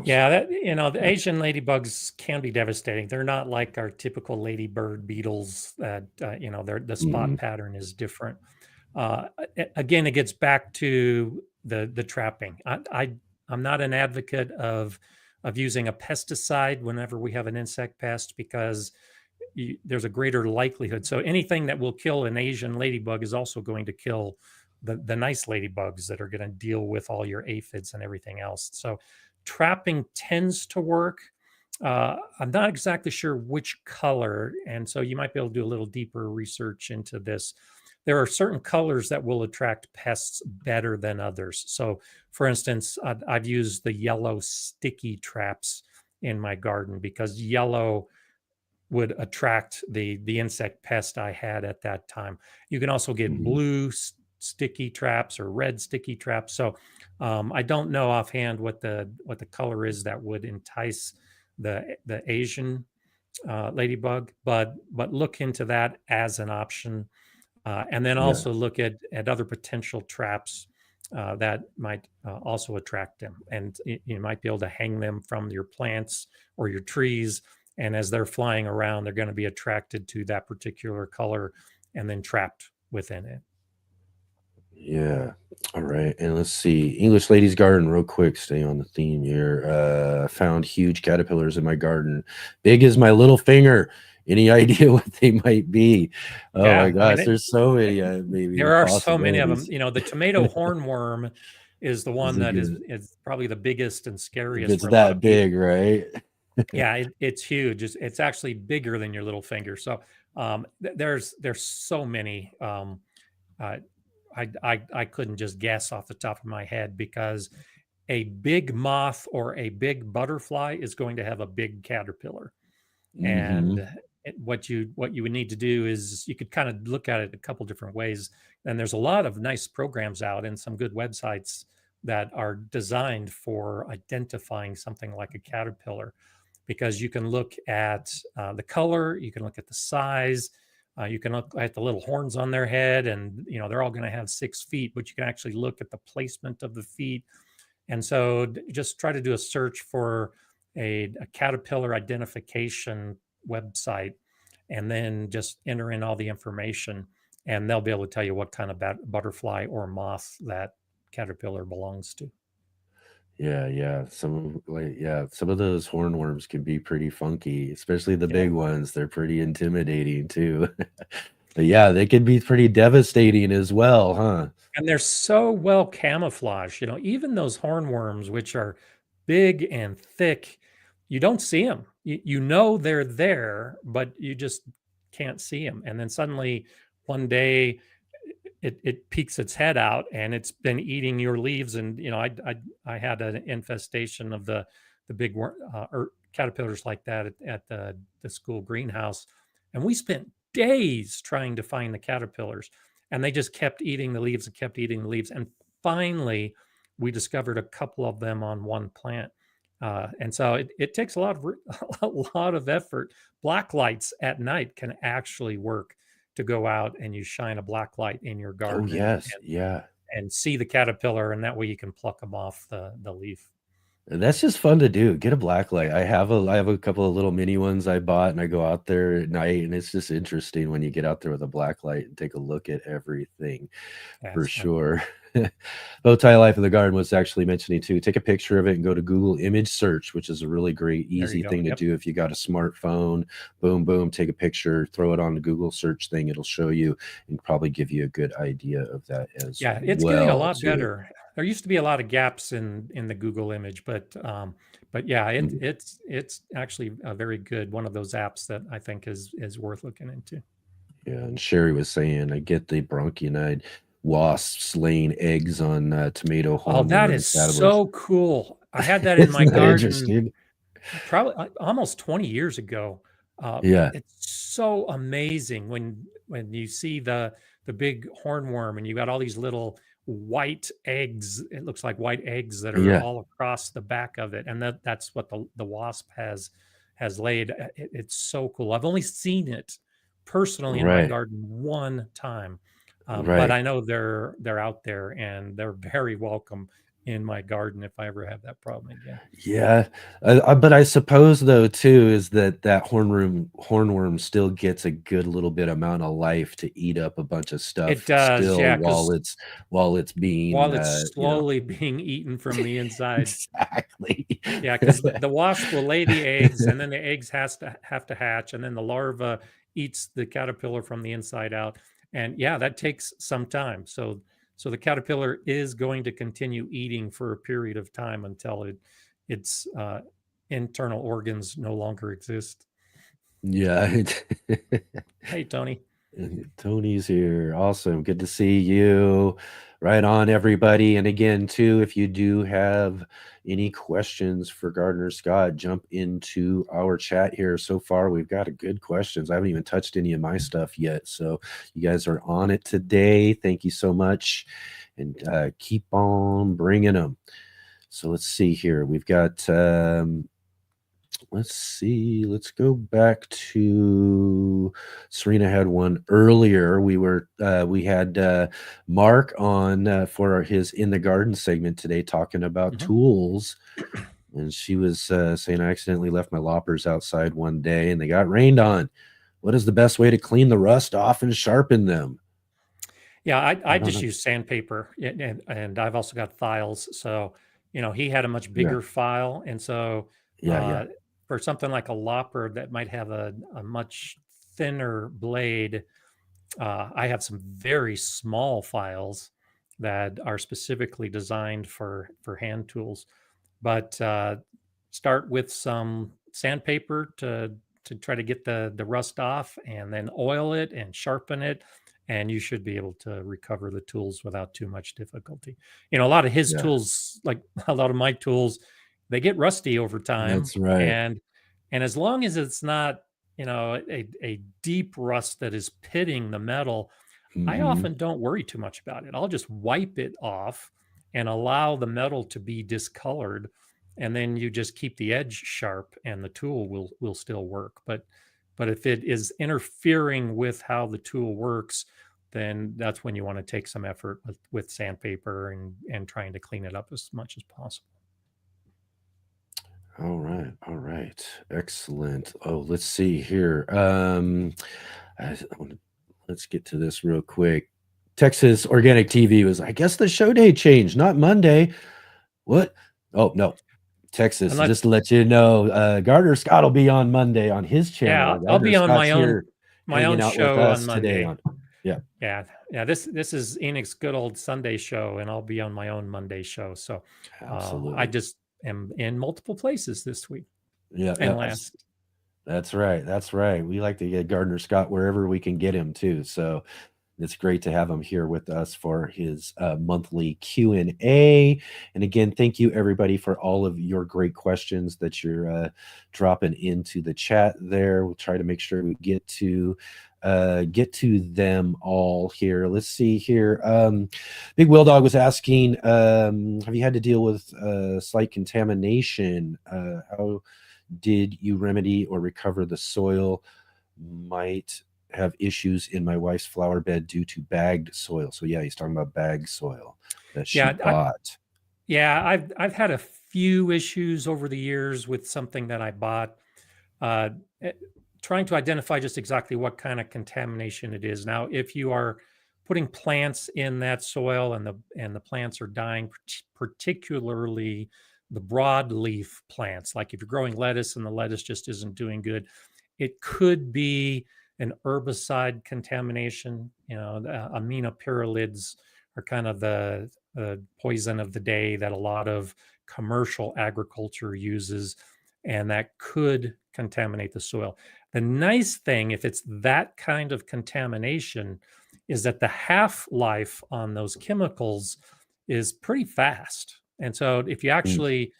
Yeah, the Asian ladybugs can be devastating. They're not like our typical ladybird beetles that, the spot pattern is different. Again, it gets back to the trapping. I'm not an advocate of using a pesticide whenever we have an insect pest because there's a greater likelihood. So anything that will kill an Asian ladybug is also going to kill the nice ladybugs that are going to deal with all your aphids and everything else. So trapping tends to work. I'm not exactly sure which color, and so you might be able to do a little deeper research into this. There are certain colors that will attract pests better than others. So, for instance, I've used the yellow sticky traps in my garden because yellow would attract the insect pest I had at that time. You can also get blue sticky traps or red sticky traps. So I don't know offhand what the color is that would entice the Asian ladybug, but look into that as an option. And then also look at other potential traps that might also attract them. And you might be able to hang them from your plants or your trees. And as they're flying around, they're going to be attracted to that particular color and then trapped within it. Yeah. All right. And let's see. English Lady's Garden, real quick. Stay on the theme here. Found huge caterpillars in my garden. Big as my little finger. Any idea what they might be? Oh Yeah, my I gosh, mean, there's so many maybe there are so many of them. possibilities. You know, the tomato hornworm is the Is one it that good? is probably the biggest and If scariest it's for a lot of that people. big, right? Yeah, it's huge. It's actually bigger than your little finger. So there's so many. Uh, I couldn't just guess off the top of my head because a big moth or a big butterfly is going to have a big caterpillar. Hmm. And what you would need to do is you could kind of look at it a couple different ways. And there's a lot of nice programs out and some good websites that are designed for identifying something like a caterpillar, because you can look at the color, you can look at the size, you can look at the little horns on their head, and you know they're all going to have 6 feet, but you can actually look at the placement of the feet. And so just try to do a search for a caterpillar identification website, and then just enter in all the information, and they'll be able to tell you what kind of butterfly or moth that caterpillar belongs to. Yeah. Some of those hornworms can be pretty funky, especially the Yeah. big ones. They're pretty intimidating too. But yeah, they can be pretty devastating as well, huh? And they're so well camouflaged, you know, even those hornworms, which are big and thick, you don't see them. You know they're there, but you just can't see them. And then suddenly one day it peeks its head out and it's been eating your leaves. And you know, I had an infestation of the big caterpillars like that at the school greenhouse, and we spent days trying to find the caterpillars, and they just kept eating the leaves and kept eating the leaves. And finally, we discovered a couple of them on one plant. And so it takes a lot of a lot of effort. Black lights at night can actually work to go out and you shine a black light in your Oh garden yes, yeah. and see the caterpillar, and that way you can pluck them off the leaf. That's just fun to do. Get a black light. I have a couple of little mini ones I bought, and I go out there at night, and it's just interesting when you get out there with a black light and take a look at everything Yeah, for it's fun. sure. Bowtie Life in the Garden was actually mentioning too. Take a picture of it and go to Google image search, which is a really great, There you easy go. thing to Yep. do if you got a smartphone. Boom, boom, take a picture, throw it on the Google search thing. It'll show you and probably give you a good idea of that as Yeah, it's getting a well lot too. better. There used to be a lot of gaps in the Google image, but yeah, Mm. it's actually a very good one of those apps that I think is worth looking into. Yeah, and Sherry was saying, I get the bronchiolide wasps laying eggs on tomato Oh, that hornworm is caterpillars. so cool. I had that in my Isn't that garden interesting? probably almost 20 years ago. Yeah, It's so amazing when you see the big hornworm and you got all these little white eggs. It looks like white eggs that are yeah, all across the back of it, and that's what the wasp has laid. It's so cool. I've only seen it personally in my right, garden one time, but right. I know they're out there and they're very welcome in my garden if I ever have that problem again. Yeah, but I suppose though too is that that hornworm still gets a good little bit amount of life to eat up a bunch of It stuff does, still yeah, because while it's being while it's you know slowly being eaten from the inside. exactly. Yeah, because the wasp will lay the eggs, and then the eggs has to have to hatch, and then the larva eats the caterpillar from the inside out. And yeah, that takes some time. So the caterpillar is going to continue eating for a period of time until its internal organs no longer exist. Yeah. Hey, Tony. Tony's here. Awesome. Good to see you. Right on, everybody. And again, too, if you do have any questions for Gardner Scott, jump into our chat here. So far, we've got a good questions. I haven't even touched any of my stuff yet. So you guys are on it today. Thank you so much. And keep on bringing them. So let's see here. We've got let's see. Let's go back to Serena had one earlier. We had Mark on for his In the Garden segment today talking about Mhm. tools. And she was saying, I accidentally left my loppers outside one day and they got rained on. What is the best way to clean the rust off and sharpen them? Yeah, I I don't just know. use sandpaper, and I've also got files. So, you know, he had a much Yeah. bigger file, and so Yeah. uh, Yeah. for something like a lopper that might have a much thinner blade, I have some very small files that are specifically designed for hand tools. But start with some sandpaper to try to get the rust off, and then oil it and sharpen it, and you should be able to recover the tools without too much difficulty. You know, a lot of his Yeah, tools, like a lot of my tools, they get rusty over time, that's right. and as long as it's not, you know, a deep rust that is pitting the metal, I Hmm. often don't worry too much about it. I'll just wipe it off and allow the metal to be discolored, and then you just keep the edge sharp and the tool will still work. But if it is interfering with how the tool works, then that's when you want to take some effort with sandpaper and trying to clean it up as much as possible. All right, all right, excellent. Oh, let's see here. I wanna, let's get to this real quick. Texas Organic TV was, I guess the show day changed, not Monday. What? Oh no, Texas. I'm not. Just to let you know, Gardner Scott will be on Monday on his Yeah, channel. I'll Gardner be on Scott's here my own hanging out with show on us today. Monday. On yeah, Yeah, yeah. This is Enix's good old Sunday show, and I'll be on my own Monday show. So I absolutely. just am in multiple places this week Yeah, and yeah, last. that's right. That's right. We like to get Gardner Scott wherever we can get him too. So it's great to have him here with us for his monthly Q&A. And again, thank you everybody for all of your great questions that you're dropping into the chat there. We'll try to make sure we get to them all here. Let's see here. Big Will Dog was asking, have you had to deal with slight contamination? How did you remedy or recover the soil? Might have issues in my wife's flower bed due to bagged soil. So yeah, he's talking about bagged soil that she Yeah, bought. I've had a few issues over the years with something that I bought. Uh, eh, Trying to identify just exactly what kind of contamination it is. Now, if you are putting plants in that soil and the plants are dying, particularly the broadleaf plants, like if you're growing lettuce and the lettuce just isn't doing good, it could be an herbicide contamination. You know, the aminopyralids are kind of the poison of the day that a lot of commercial agriculture uses, and that could contaminate the soil. The nice thing, if it's that kind of contamination, is that the half life on those chemicals is pretty fast. And so, if you Mm. actually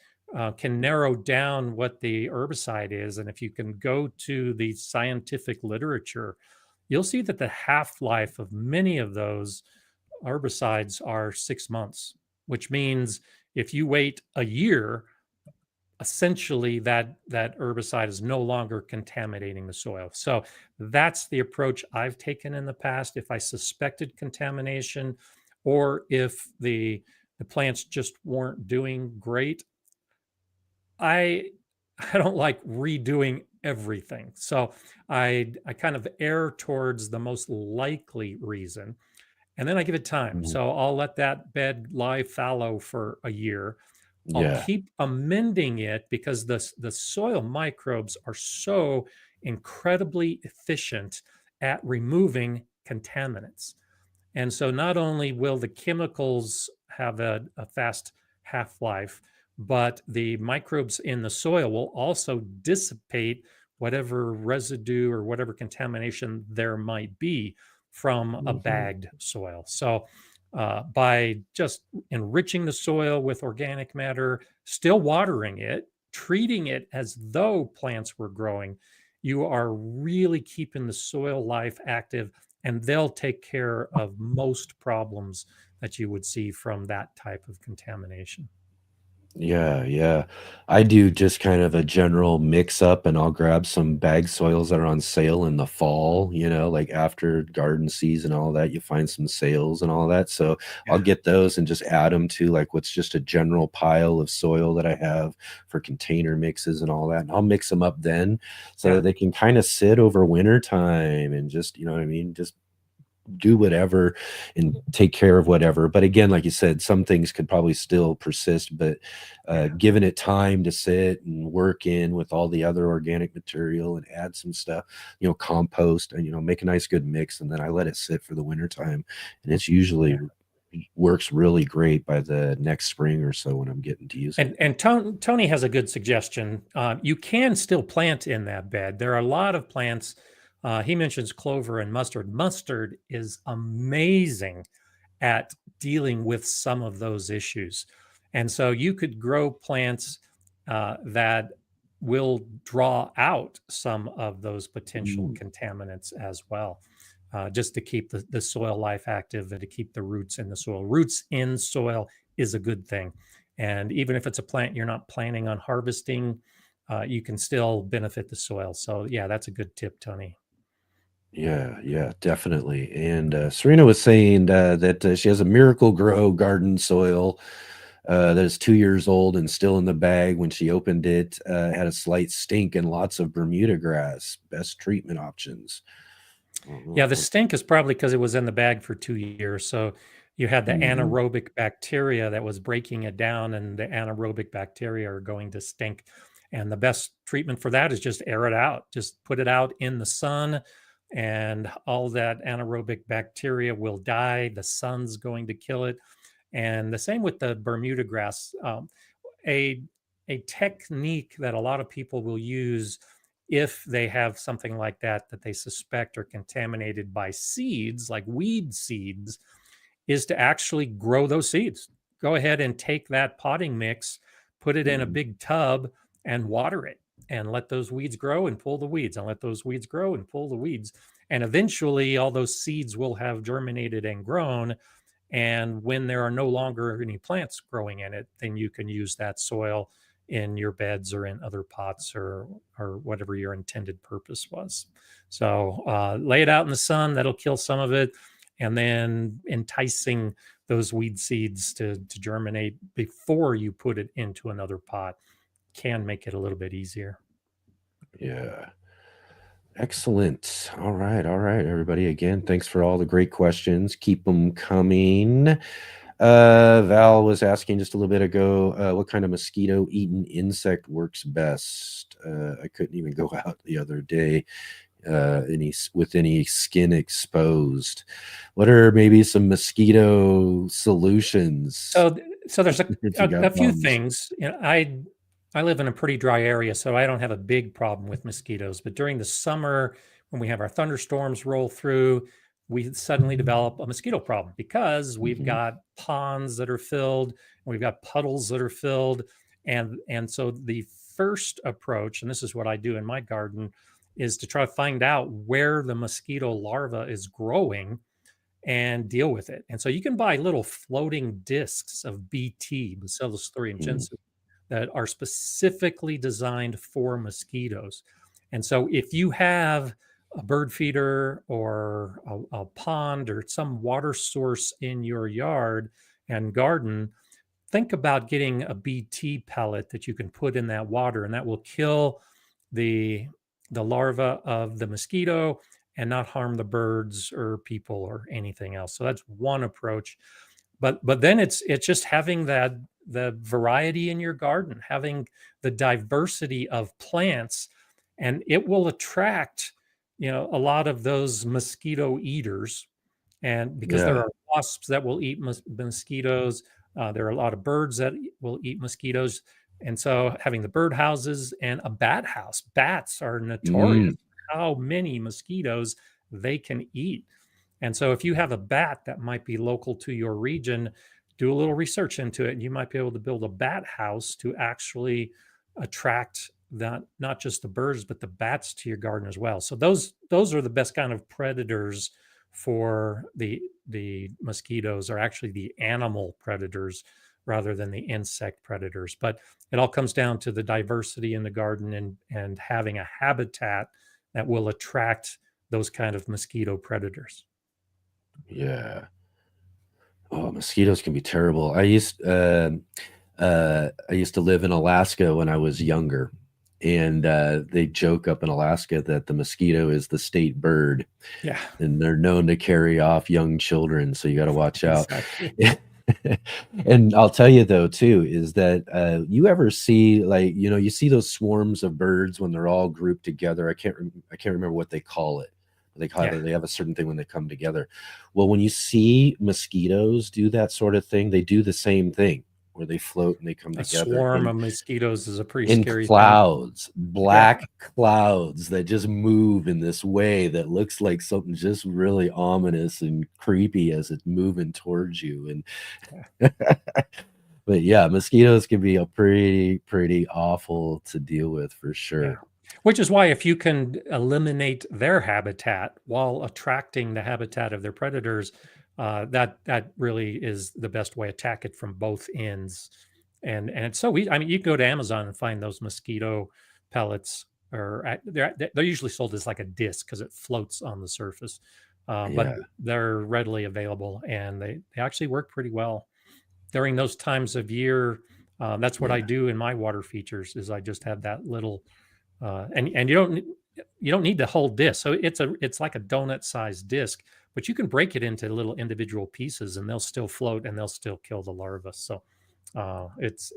can narrow down what the herbicide is, and if you can go to the scientific literature, you'll see that the half life of many of those herbicides are 6 months, which means if you wait a year, essentially that herbicide is no longer contaminating the soil. So that's the approach I've taken in the past. If I suspected contamination, or if the plants just weren't doing great, I I don't like redoing everything. So I kind of err towards the most likely reason, and then I give it time. Mhm. So I'll let that bed lie fallow for a year. I'll Yeah. keep amending it because the soil microbes are so incredibly efficient at removing contaminants. And so not only will the chemicals have a fast half life, but the microbes in the soil will also dissipate whatever residue or whatever contamination there might be from a Mhm. bagged soil. So, by just enriching the soil with organic matter, still watering it, treating it as though plants were growing, you are really keeping the soil life active, and they'll take care of most problems that you would see from that type of contamination. Yeah, yeah. I do just kind of a general mix up and I'll grab some bag soils that are on sale in the fall, like after garden season, all that, you find some sales and all that. So I'll Yeah. get those and just add them to like what's just a general pile of soil that I have for container mixes and all that. And I'll mix them up then so Yeah. that they can kind of sit over winter time and just, you know what I mean? Just do whatever and take care of whatever. But again, like you said, some things could probably still persist, but giving it time to sit and work in with all the other organic material and add some stuff, compost and, make a nice good mix. And then I let it sit for the winter time. And it's usually works really great by the next spring or so when I'm getting to use it. And Tony has a good suggestion. You can still plant in that bed. There are a lot of plants. He mentions clover and mustard. Mustard is amazing at dealing with some of those issues. And so you could grow plants that will draw out some of those potential contaminants as well. Just to keep the soil life active and to keep the roots in the soil. Roots in soil is a good thing. And even if it's a plant you're not planning on harvesting, you can still benefit the soil. So yeah, that's a good tip, Tony. Yeah, definitely. And Serena was saying that she has a Miracle Grow garden soil that is 2 years old and still in the bag. When she opened it, had a slight stink and lots of Bermuda grass. Best treatment options. Yeah, the stink is probably because it was in the bag for 2 years. So you had the anaerobic bacteria that was breaking it down, and the anaerobic bacteria are going to stink. And the best treatment for that is just air it out. Just put it out in the sun, and all that anaerobic bacteria will die. The sun's going to kill it. And the same with the Bermuda grass. A technique that a lot of people will use if they have something like that they suspect are contaminated by seeds, like weed seeds, is to actually grow those seeds. Go ahead and take that potting mix, put it in a big tub and water it, and let those weeds grow and pull the weeds, and let those weeds grow and pull the weeds. And eventually all those seeds will have germinated and grown. And when there are no longer any plants growing in it, then you can use that soil in your beds or in other pots or whatever your intended purpose was. So lay it out in the sun, that'll kill some of it. And then enticing those weed seeds to germinate before you put it into another pot can make it a little bit easier. Yeah. Excellent. All right, everybody. Again, thanks for all the great questions. Keep them coming. Val was asking just a little bit ago, what kind of mosquito-eaten insect works best? I couldn't even go out the other day with any skin exposed. What are maybe some mosquito solutions? So there's a few things. I live in a pretty dry area, so I don't have a big problem with mosquitoes. But during the summer, when we have our thunderstorms roll through, we suddenly develop a mosquito problem because we've got ponds that are filled, and we've got puddles that are filled. And so the first approach, and this is what I do in my garden, is to try to find out where the mosquito larva is growing and deal with it. And so you can buy little floating discs of BT, Bacillus thuringiensis, that are specifically designed for mosquitoes. And so if you have a bird feeder or a pond or some water source in your yard and garden, think about getting a BT pellet that you can put in that water, and that will kill the larva of the mosquito and not harm the birds or people or anything else. So that's one approach. But then it's just having the variety in your garden, having the diversity of plants, and it will attract a lot of those mosquito eaters. And because there are wasps that will eat mosquitoes, there are a lot of birds that will eat mosquitoes. And so having the bird houses and a bat house, bats are notorious how many mosquitoes they can eat. And so if you have a bat that might be local to your region, do a little research into it, and you might be able to build a bat house to actually attract not just the birds, but the bats to your garden as well. So those are the best kind of predators for the mosquitoes, are actually the animal predators rather than the insect predators. But it all comes down to the diversity in the garden and having a habitat that will attract those kind of mosquito predators. Yeah. Oh, mosquitoes can be terrible. I used to live in Alaska when I was younger, and they joke up in Alaska that the mosquito is the state bird, Yeah, and they're known to carry off young children. So you got to watch out. exactly. And I'll tell you though too is that you ever see, like, you see those swarms of birds when they're all grouped together. I can't remember what they call it. Yeah. They have a certain thing when they come together. Well, when you see mosquitoes do that sort of thing, they do the same thing where they float and they come A together swarm in, of mosquitoes is a pretty in scary thing. clouds, black clouds that just move in this way that looks like something just really ominous and creepy as it's moving towards you. And but yeah, mosquitoes can be a pretty awful to deal with for sure. Yeah. Which is why if you can eliminate their habitat while attracting the habitat of their predators, that really is the best way to attack it from both ends. And it's so easy. I mean, you can go to Amazon and find those mosquito pellets, or they're usually sold as like a disc because it floats on the surface. But Yeah. they're readily available, and they actually work pretty well during those times of year. That's what I Yeah. do in my water features. Is I just have that little, and you don't need the whole disc. So it's like a donut sized disc, but you can break it into little individual pieces, and they'll still float and they'll still kill the larva. So it's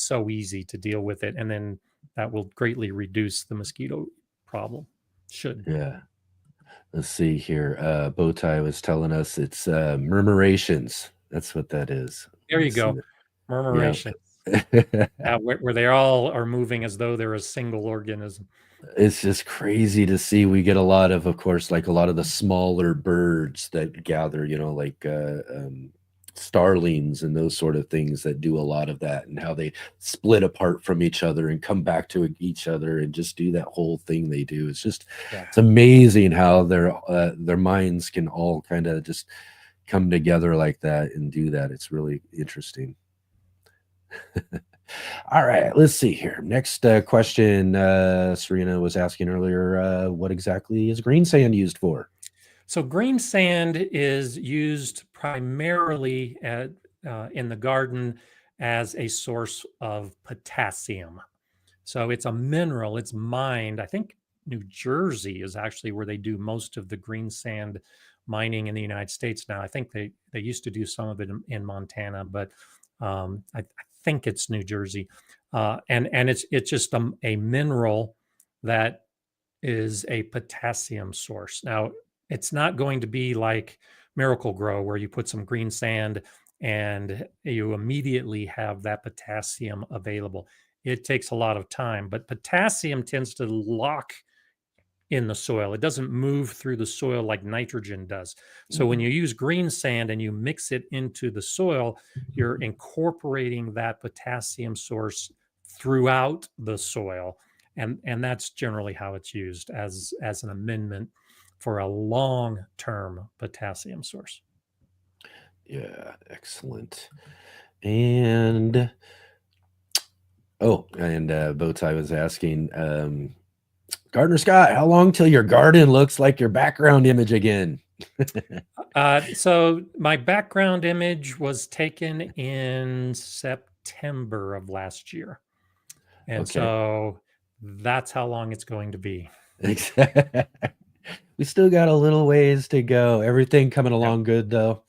so easy to deal with it, and then that will greatly reduce the mosquito problem. Should. Yeah. Let's see here. Bowtie was telling us it's murmurations. That's what that is. There you Let's see go. that. Murmuration. Yeah. Where they all are moving as though they're a single organism. It's just crazy to see. We get a lot of course, like a lot of the smaller birds that gather, like starlings and those sort of things that do a lot of that, and how they split apart from each other and come back to each other and just do that whole thing they do. It's just, it's amazing how their minds can all kind of just come together like that and do that. It's really interesting. All right, let's see here. Next question. Serena was asking earlier, what exactly is green sand used for? So green sand is used primarily in the garden as a source of potassium. So it's a mineral. It's mined. I think New Jersey is actually where they do most of the green sand mining in the United States now. I think they used to do some of it in Montana, but I think it's New Jersey. And it's just a mineral that is a potassium source. Now, it's not going to be like Miracle Grow where you put some green sand and you immediately have that potassium available. It takes a lot of time, but potassium tends to lock in the soil. It doesn't move through the soil like nitrogen does. So when you use green sand and you mix it into the soil, you're incorporating that potassium source throughout the soil. And that's generally how it's used as an amendment for a long-term potassium source. Yeah, excellent. And Bowtie was asking, Gardner Scott, how long till your garden looks like your background image again? So my background image was taken in September of last year. And so that's how long it's going to be. We still got a little ways to go. Everything coming along good though.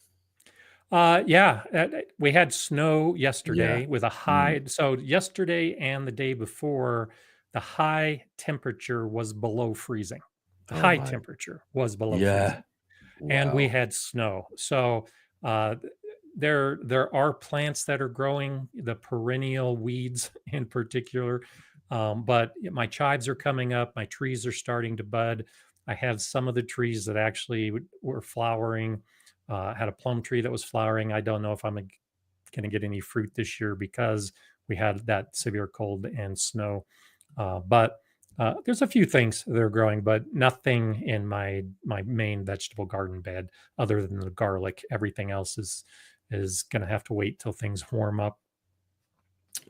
We had snow yesterday with a high. So yesterday and the day before, the high temperature was below freezing. The high temperature was below freezing. And we had snow. So there are plants that are growing, the perennial weeds in particular. But my chives are coming up. My trees are starting to bud. I have some of the trees that actually were flowering. I had a plum tree that was flowering. I don't know if I'm going to get any fruit this year because we had that severe cold and snow. But there's a few things that are growing, but nothing in my main vegetable garden bed other than the garlic. Everything else is going to have to wait till things warm up.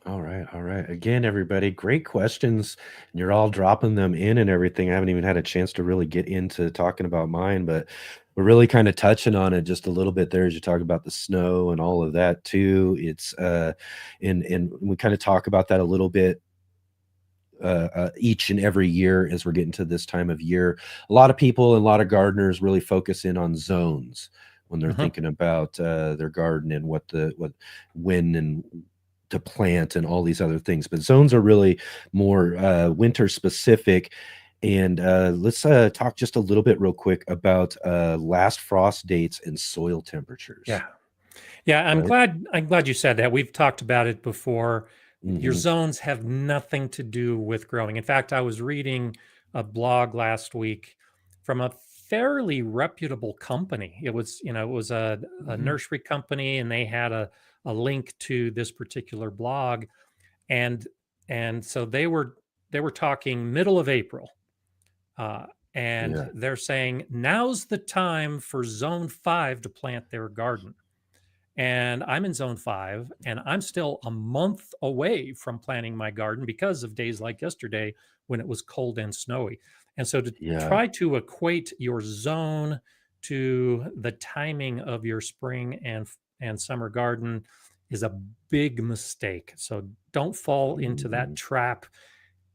All right. Again, everybody, great questions. You're all dropping them in and everything. I haven't even had a chance to really get into talking about mine, but we're really kind of touching on it just a little bit there as you talk about the snow and all of that too. It's and we kind of talk about that a little bit each and every year as we're getting to this time of year. A lot of people and a lot of gardeners really focus in on zones when they're thinking about their garden and when and to plant and all these other things. But zones are really more winter specific. And let's talk just a little bit real quick about last frost dates and soil temperatures. Yeah, I'm glad you said that. We've talked about it before. Your Mhm. zones have nothing to do with growing. In fact, I was reading a blog last week from a fairly reputable company. It was a Mhm. nursery company, and they had a link to this particular blog, and so they were talking middle of April, and Yeah. they're saying now's the time for Zone 5 to plant their garden. And I'm in Zone 5, and I'm still a month away from planting my garden because of days like yesterday when it was cold and snowy. And so to Yeah. try to equate your zone to the timing of your spring and summer garden is a big mistake. So don't fall into that Mhm. trap.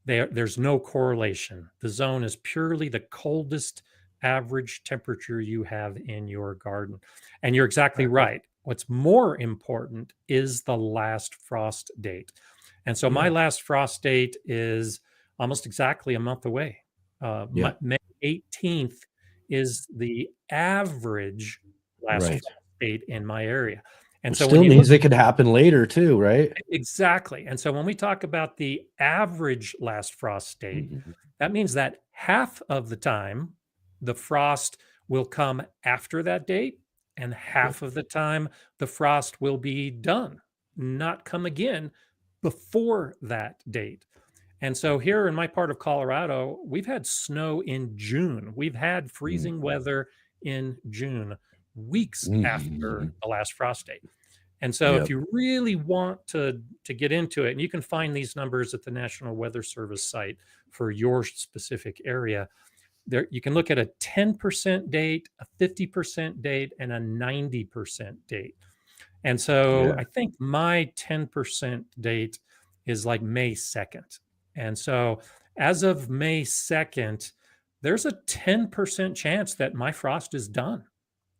There's no correlation. The zone is purely the coldest average temperature you have in your garden. And you're exactly right. What's more important is the last frost date. And so my Yeah. last frost date is almost exactly a month away. Yeah. May 18th is the average last Right. frost date in my area. And Which so when still you look means it could happen later too, right? exactly. And so when we talk about the average last frost date, Mhm. that means that half of the time the frost will come after that date, and Yep. half of the time the frost will be done, not come again before that date. And so here in my part of Colorado, we've had snow in June. We've had freezing Mhm. weather in June, weeks after Mhm. the last frost date. And so if Yep. you really want to get into it, and you can find these numbers at the National Weather Service site for your specific area, there you can look at a 10% date, a 50% date, and a 90% date. And so Yeah. I think my 10% date is like May 2nd. And so as of May 2nd, there's a 10% chance that my frost is done.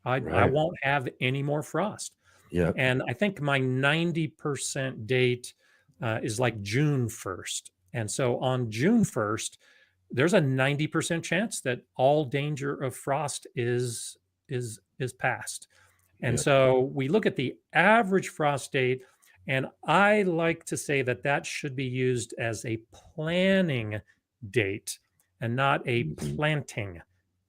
I Right. won't have any more frost. Yep. And I think my 90% date is like June 1st. And so on June 1st, there's a 90% chance that all danger of frost is past. And Yep. so we look at the average frost date, and I like to say that that should be used as a planning date and not a Mhm. planting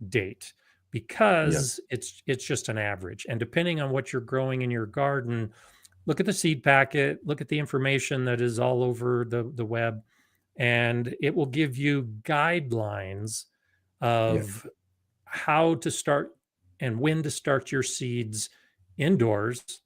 date Yep. because it's just an average. And depending on what you're growing in your garden, look at the seed packet, look at the information that is all over the web, and it will give you guidelines Yep. of how to start and when to start your seeds indoors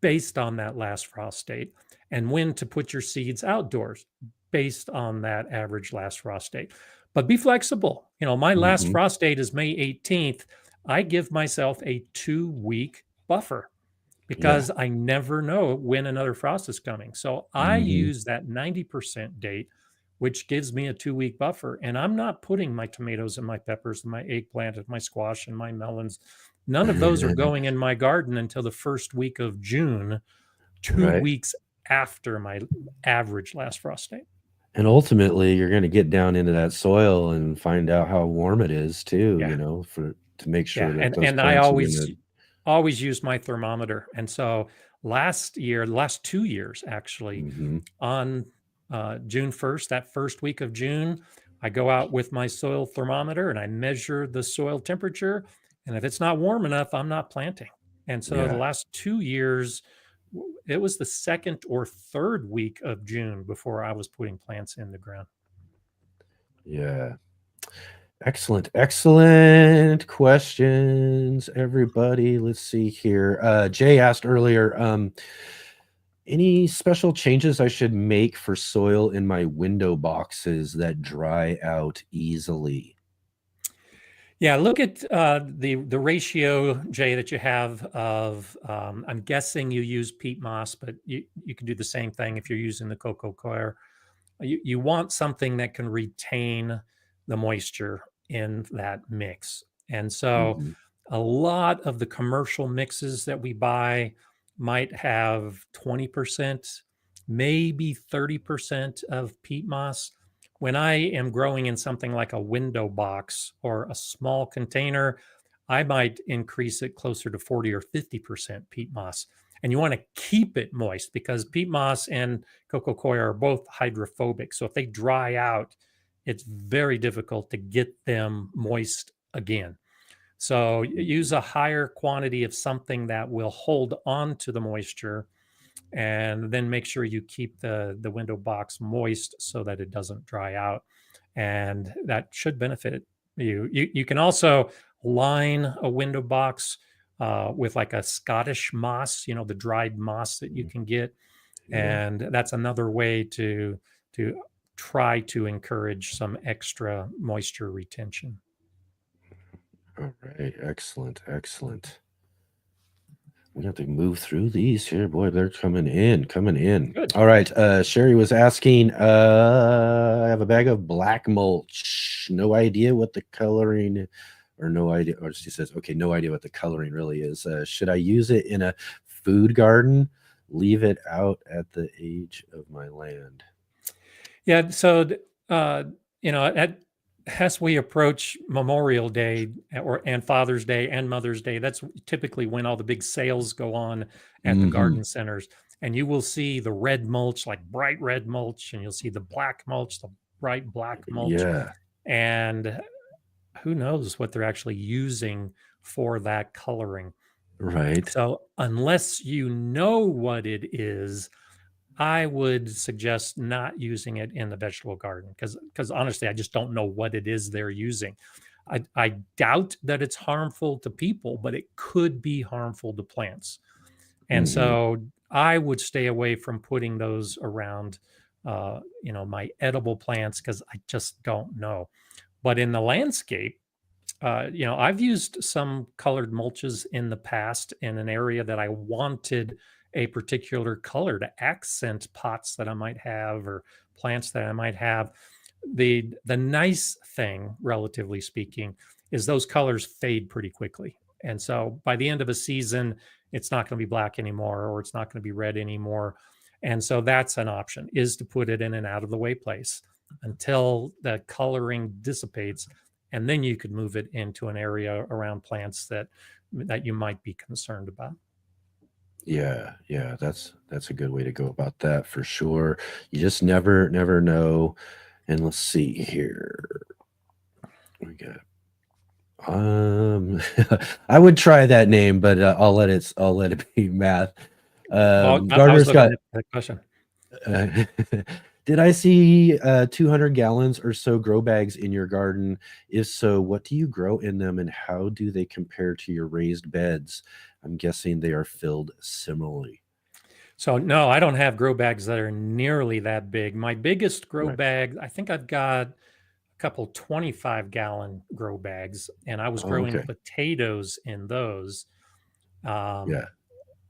based on that last frost date, and when to put your seeds outdoors based on that average last frost date. But be flexible. My last Mhm. frost date is May 18th. I give myself a 2-week buffer Yeah. because I never know when another frost is coming. So I Mhm. use that 90% date, which gives me a 2-week buffer. And I'm not putting my tomatoes and my peppers and my eggplant and my squash and my melons. None of those are going in my garden until the first week of June, two Right. weeks after my average last frost date. And ultimately, you're gonna get down into that soil and find out how warm it is too, Yeah. to make sure Yeah. that And those and I plants are gonna always use my thermometer. And so last 2 years actually, Mhm. on June 1st, that first week of June, I go out with my soil thermometer and I measure the soil temperature. And if it's not warm enough, I'm not planting. And so the Yeah. last 2 years, it was the second or third week of June before I was putting plants in the ground. Yeah. Excellent, excellent questions, everybody. Let's see here. Jay asked earlier, any special changes I should make for soil in my window boxes that dry out easily? Yeah, look at the ratio, Jay, that you have of. I'm guessing you use peat moss, but you can do the same thing if you're using the coco coir. you want something that can retain the moisture in that mix. And so Mhm. a lot of the commercial mixes that we buy might have 20%, maybe 30% of peat moss. When I am growing in something like a window box or a small container, I might increase it closer to 40 or 50% peat moss. And you want to keep it moist because peat moss and coco coir are both hydrophobic. So if they dry out, it's very difficult to get them moist again. So use a higher quantity of something that will hold on to the moisture, and then make sure you keep the window box moist so that it doesn't dry out. And that should benefit you. You can also line a window box with like a Scottish moss, the dried moss that you can get, Yeah. and that's another way to try to encourage some extra moisture retention. All right. Excellent. Excellent. We have to move through these here. Boy, they're coming in, coming in. Good. All right. Sherry was asking, I have a bag of black mulch. No idea what the coloring or no idea, or she says, okay, no idea what the coloring really is. Should I use it in a food garden? Leave it out at the age of my land. Yeah. So, as we approach Memorial Day and Father's Day and Mother's Day, that's typically when all the big sales go on at the Mhm. garden centers. And you will see the red mulch, like bright red mulch, and you'll see the black mulch, the bright black mulch. Yeah. And who knows what they're actually using for that coloring. Right. So, unless you know what it is, I would suggest not using it in the vegetable garden because honestly, I just don't know what it is they're using. I doubt that it's harmful to people, but it could be harmful to plants. And Mhm. so I would stay away from putting those around, my edible plants because I just don't know. But in the landscape, I've used some colored mulches in the past in an area that I wanted a particular color to accent pots that I might have or plants that I might have. The nice thing, relatively speaking, is those colors fade pretty quickly. And so by the end of a season, it's not going to be black anymore or it's not going to be red anymore. And so that's an option, is to put it in an out of the way place until the coloring dissipates, and then you could move it into an area around plants that you might be concerned about. Yeah, that's a good way to go about that for sure. You just never know. And let's see here. We got I would try that name, but I'll let it be math. I Gardner was looking Scott. at the question. Did I see 200 gallons or so grow bags in your garden? If so, what do you grow in them and how do they compare to your raised beds? I'm guessing they are filled similarly. So no, I don't have grow bags that are nearly that big. My biggest grow Right. bag, I think I've got a couple 25-gallon grow bags, and I was Oh, growing okay. potatoes in those. Yeah.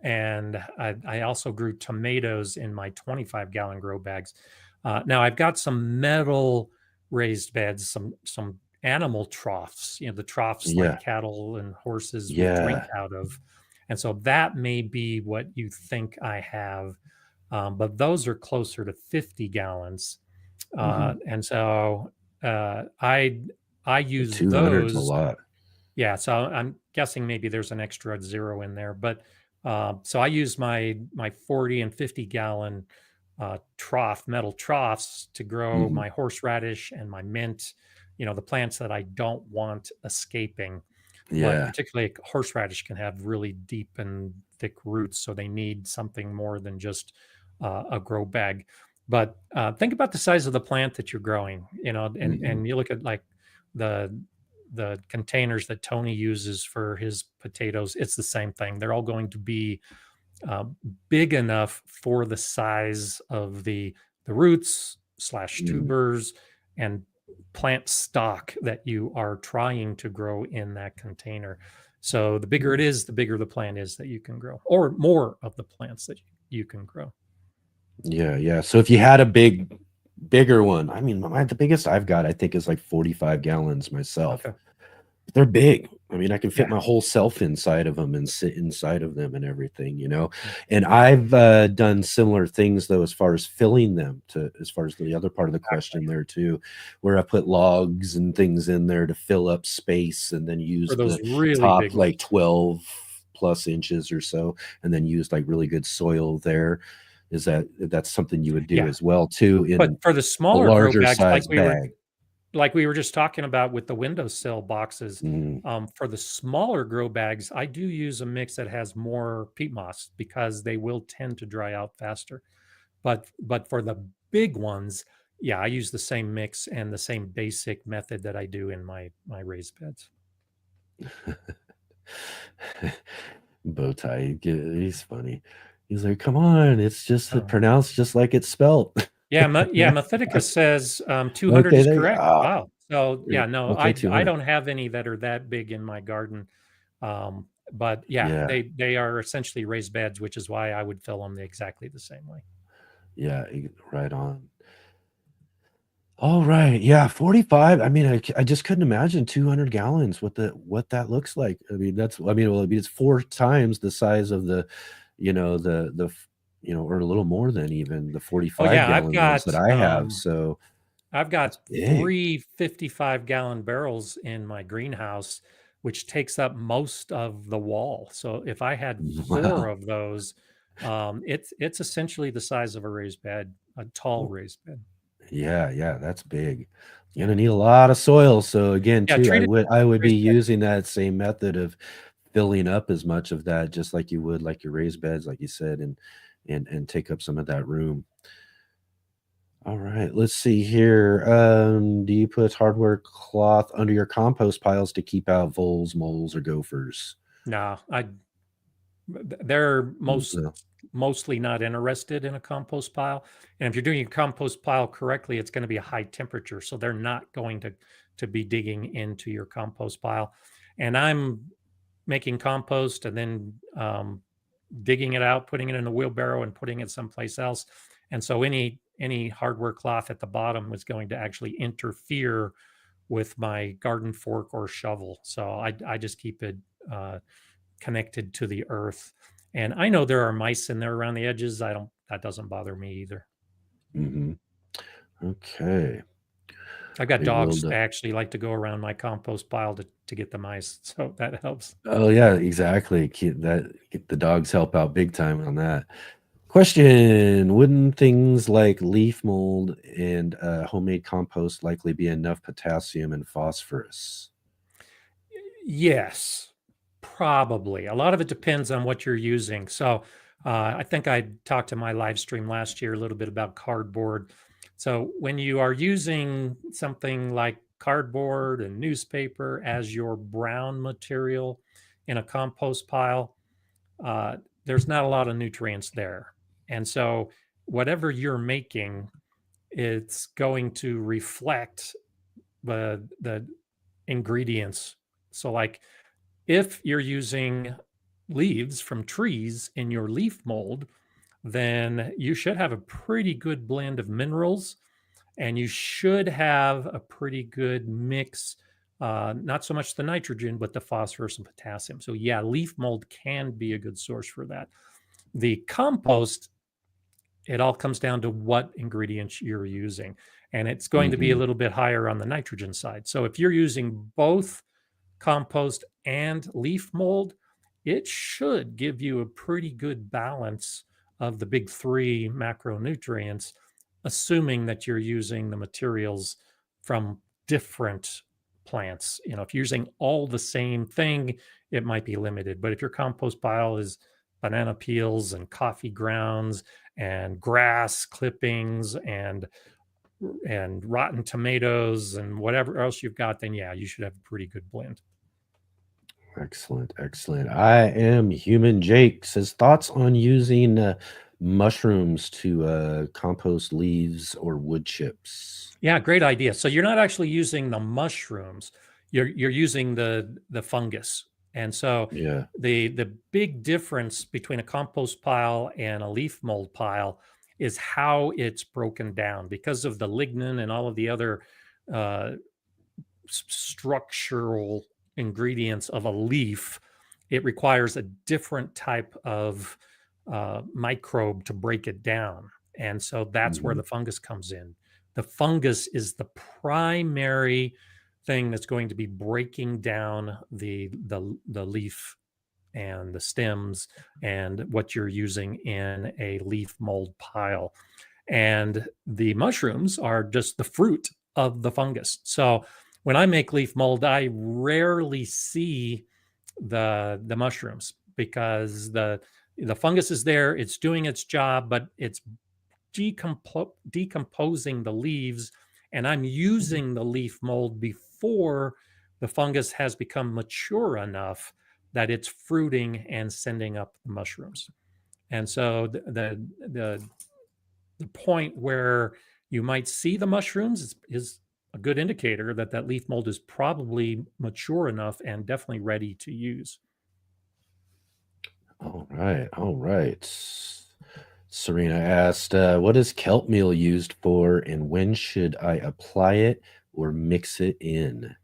And I also grew tomatoes in my 25-gallon grow bags. Now I've got some metal raised beds, some animal troughs, the troughs like Yeah. cattle and horses would drink Yeah. out of. And so that may be what you think I have. But those are closer to 50 gallons. Mhm. And so I use 200's a those. lot. Yeah, so I'm guessing maybe there's an extra zero in there, but so I use my 40 and 50-gallon metal troughs to grow Mhm. my horseradish and my mint, the plants that I don't want escaping. But Yeah. particularly horseradish can have really deep and thick roots, so they need something more than just a grow bag. But think about the size of the plant that you're growing, and Mhm. you look at like the the containers that Tony uses for his potatoes. It's the same thing. They're all going to be uh, big enough for the size of the roots slash Mhm. tubers and plant stock that you are trying to grow in that container. So the bigger it is, the bigger the plant is that you can grow, or more of the plants that you can grow. Yeah. So if you had a big bigger one. I mean, the biggest I've got, I think, is like 45 gallons myself. Okay. They're big. I mean, I can fit Yeah. my whole self inside of them and sit inside of them and everything, you know. Yeah. And I've done similar things though, as far as filling them to, as far as the other part of the question there too, where I put logs and things in there to fill up space, and then use For those the really top big like ones. 12 plus inches or so, and then use like really good soil there. Is that's something you would do Yeah. as well too in But for the a smaller grow larger bags, size bag? like we were just talking about with the windowsill boxes, Mm, for the smaller grow bags, I do use a mix that has more peat moss because they will tend to dry out faster. But for the big ones, yeah, I use the same mix and the same basic method that I do in my raised beds. Bowtie, he's funny. He's like, come on, it's just Oh. pronounced just like it's spelt. Yeah, Methodicus says 200 Okay, is there you go. correct. Ah, Wow. So yeah, no, okay, I 200. don't have any that are that big in my garden. But yeah, Yeah, they are essentially raised beds, which is why I would fill them exactly the same way. yeah, right on. All right, yeah, 45. I mean, I just couldn't imagine 200 gallons, what that looks like. I mean, I mean, well, I mean, it's 4 times the size of the, or a little more than even the Oh 45 yeah, gallon ones that I have. So I've that's got big. three 55-gallon barrels in my greenhouse, which takes up most of the wall. So if I had four Wow. of those, it's essentially the size of a raised bed, a tall raised bed. Yeah, yeah, that's big. You're gonna need a lot of soil. So again, Yeah, too, treat it I would be raised bed. using that same method of filling up as much of that, just like you would like your raised beds, like you said, and take up some of that room. All right, let's see here. Do you put hardware cloth under your compost piles to keep out voles, moles, or gophers? No, they're No. mostly not interested in a compost pile. And if you're doing a compost pile correctly, it's going to be a high temperature, so they're not going to be digging into your compost pile. And I'm making compost and then digging it out, putting it in a wheelbarrow, and putting it someplace else. And so any hardware cloth at the bottom was going to actually interfere with my garden fork or shovel. So I just keep it connected to the earth. And I know there are mice in there around the edges. That doesn't bother me either. Mm-hmm. Okay. I've got Big will. dogs that actually like to go around my compost pile to get the mice. So that helps. Oh yeah, exactly. The dogs help out big time on that. Question: wouldn't things like leaf mold and homemade compost likely be enough potassium and phosphorus? Yes, probably. A lot of it depends on what you're using. So I think I talked to my live stream last year a little bit about cardboard. So when you are using something like cardboard and newspaper as your brown material in a compost pile, there's not a lot of nutrients there. And so whatever you're making, it's going to reflect the ingredients. So like if you're using leaves from trees in your leaf mold, then you should have a pretty good blend of minerals and you should have a pretty good mix, not so much the nitrogen, but the phosphorus and potassium. So, yeah, leaf mold can be a good source for that. The compost, it all comes down to what ingredients you're using. And it's going to be a Mm-hmm. little bit higher on the nitrogen side. So, if you're using both compost and leaf mold, it should give you a pretty good balance of the big three macronutrients, assuming that you're using the materials from different plants. You know, if you're using all the same thing, it might be limited. But if your compost pile is banana peels and coffee grounds and grass clippings and rotten tomatoes and whatever else you've got, then yeah, you should have a pretty good blend. Excellent, excellent. I am Human Jake says thoughts on using mushrooms to compost leaves or wood chips. Yeah, great idea. So you're not actually using the mushrooms. You're using the fungus. And so Yeah. the big difference between a compost pile and a leaf mold pile is how it's broken down because of the lignin and all of the other structural ingredients of a leaf. It requires a different type of microbe to break it down. And so that's where the fungus comes in. The fungus is the primary thing that's going to be breaking down the leaf and the stems and what you're using in a leaf mold pile. And the mushrooms are just the fruit of the fungus. So when I make leaf mold, I rarely see the mushrooms because the fungus is there, it's doing its job, but it's decomposing the leaves, and I'm using the leaf mold before the fungus has become mature enough that it's fruiting and sending up the mushrooms. And so the point where you might see the mushrooms is a good indicator that that leaf mold is probably mature enough and definitely ready to use. All right, all right. Serena asked, what is kelp meal used for, and when should I apply it or mix it in?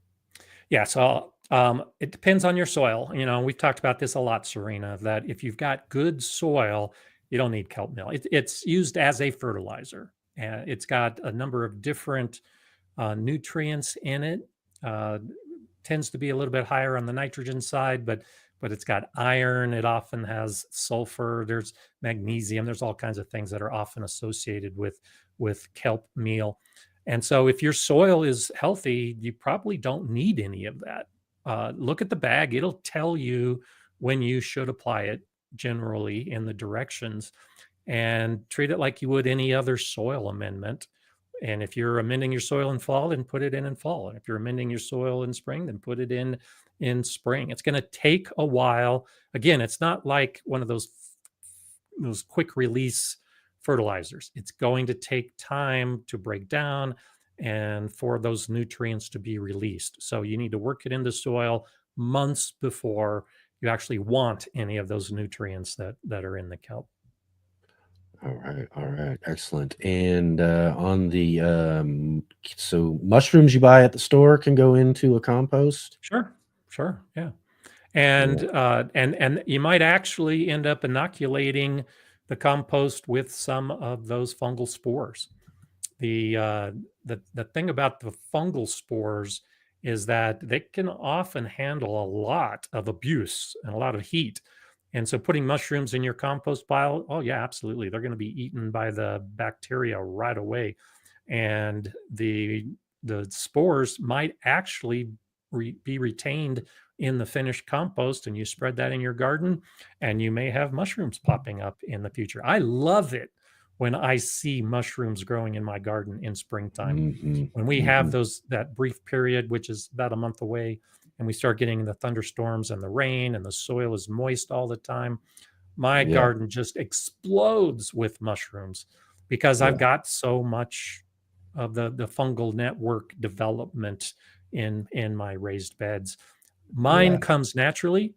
Yeah, so it depends on your soil. You know, we've talked about this a lot, Serena, that if you've got good soil, you don't need kelp meal. It's used as a fertilizer. And it's got a number of different nutrients in it. Tends to be a little bit higher on the nitrogen side, but it's got iron. It often has sulfur. There's magnesium. There's all kinds of things that are often associated with kelp meal. And so if your soil is healthy, you probably don't need any of that. Look at the bag. It'll tell you when you should apply it generally in the directions, and treat it like you would any other soil amendment. And if you're amending your soil in fall, then put it in fall. And if you're amending your soil in spring, then put it in spring. It's going to take a while. Again, it's not like one of those quick release fertilizers. It's going to take time to break down and for those nutrients to be released. So you need to work it in the soil months before you actually want any of those nutrients that are in the kelp. All right, excellent. And on the so mushrooms you buy at the store can go into a compost? Sure, yeah. And Yeah. and you might actually end up inoculating the compost with some of those fungal spores. The thing about the fungal spores is that they can often handle a lot of abuse and a lot of heat. And so putting mushrooms in your compost pile, oh yeah, absolutely. They're going to be eaten by the bacteria right away. And the spores might actually be retained in the finished compost, and you spread that in your garden, and you may have mushrooms popping up in the future. I love it when I see mushrooms growing in my garden in springtime. When we have that brief period, which is about a month away, and we start getting the thunderstorms and the rain and the soil is moist all the time, my Yeah. garden just explodes with mushrooms because I've Yeah. got so much of the fungal network development in my raised beds. Mine Yeah. comes naturally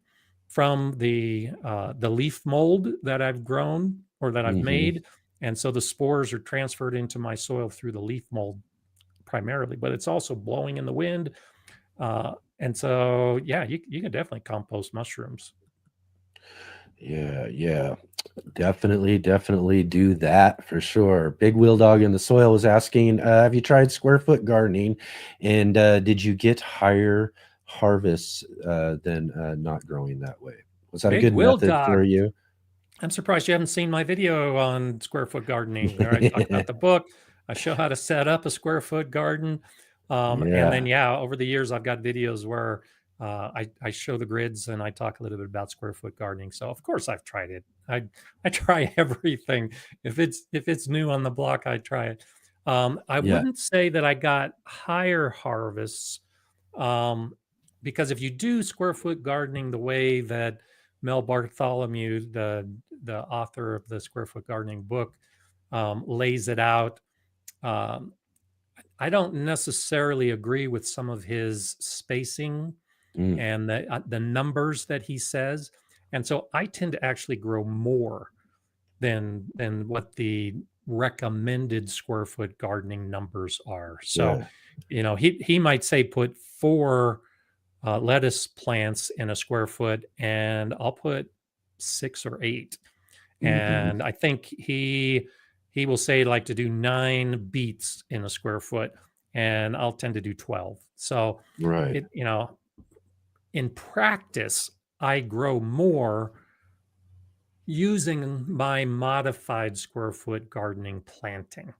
from the leaf mold that I've grown or that I've Mhm. made, and so the spores are transferred into my soil through the leaf mold primarily, but it's also blowing in the wind. And so, yeah, you can definitely compost mushrooms. Yeah, yeah. Definitely do that for sure. Big Wheel Dog in the Soil was asking, have you tried square foot gardening? And did you get higher harvests than not growing that way? Was that a Big good Will method for Dog. you? I'm surprised you haven't seen my video on square foot gardening where I talk about the book. I show how to set up a square foot garden. And then, Yeah. yeah, over the years, I've got videos where I show the grids and I talk a little bit about square foot gardening. So of course I've tried it. I try everything. If it's new on the block, I try it. I Yeah. wouldn't say that I got higher harvests, because if you do square foot gardening the way that Mel Bartholomew, the author of the Square Foot Gardening book, lays it out, um, I don't necessarily agree with some of his spacing Mm. and the numbers that he says, and so I tend to actually grow more than what the recommended square foot gardening numbers are. So, Yeah. he might say put 4 lettuce plants in a square foot, and I'll put 6 or 8. Mhm. And I think he will say like to do 9 beets in a square foot, and I'll tend to do 12. So Right. it, in practice, I grow more using my modified square foot gardening planting.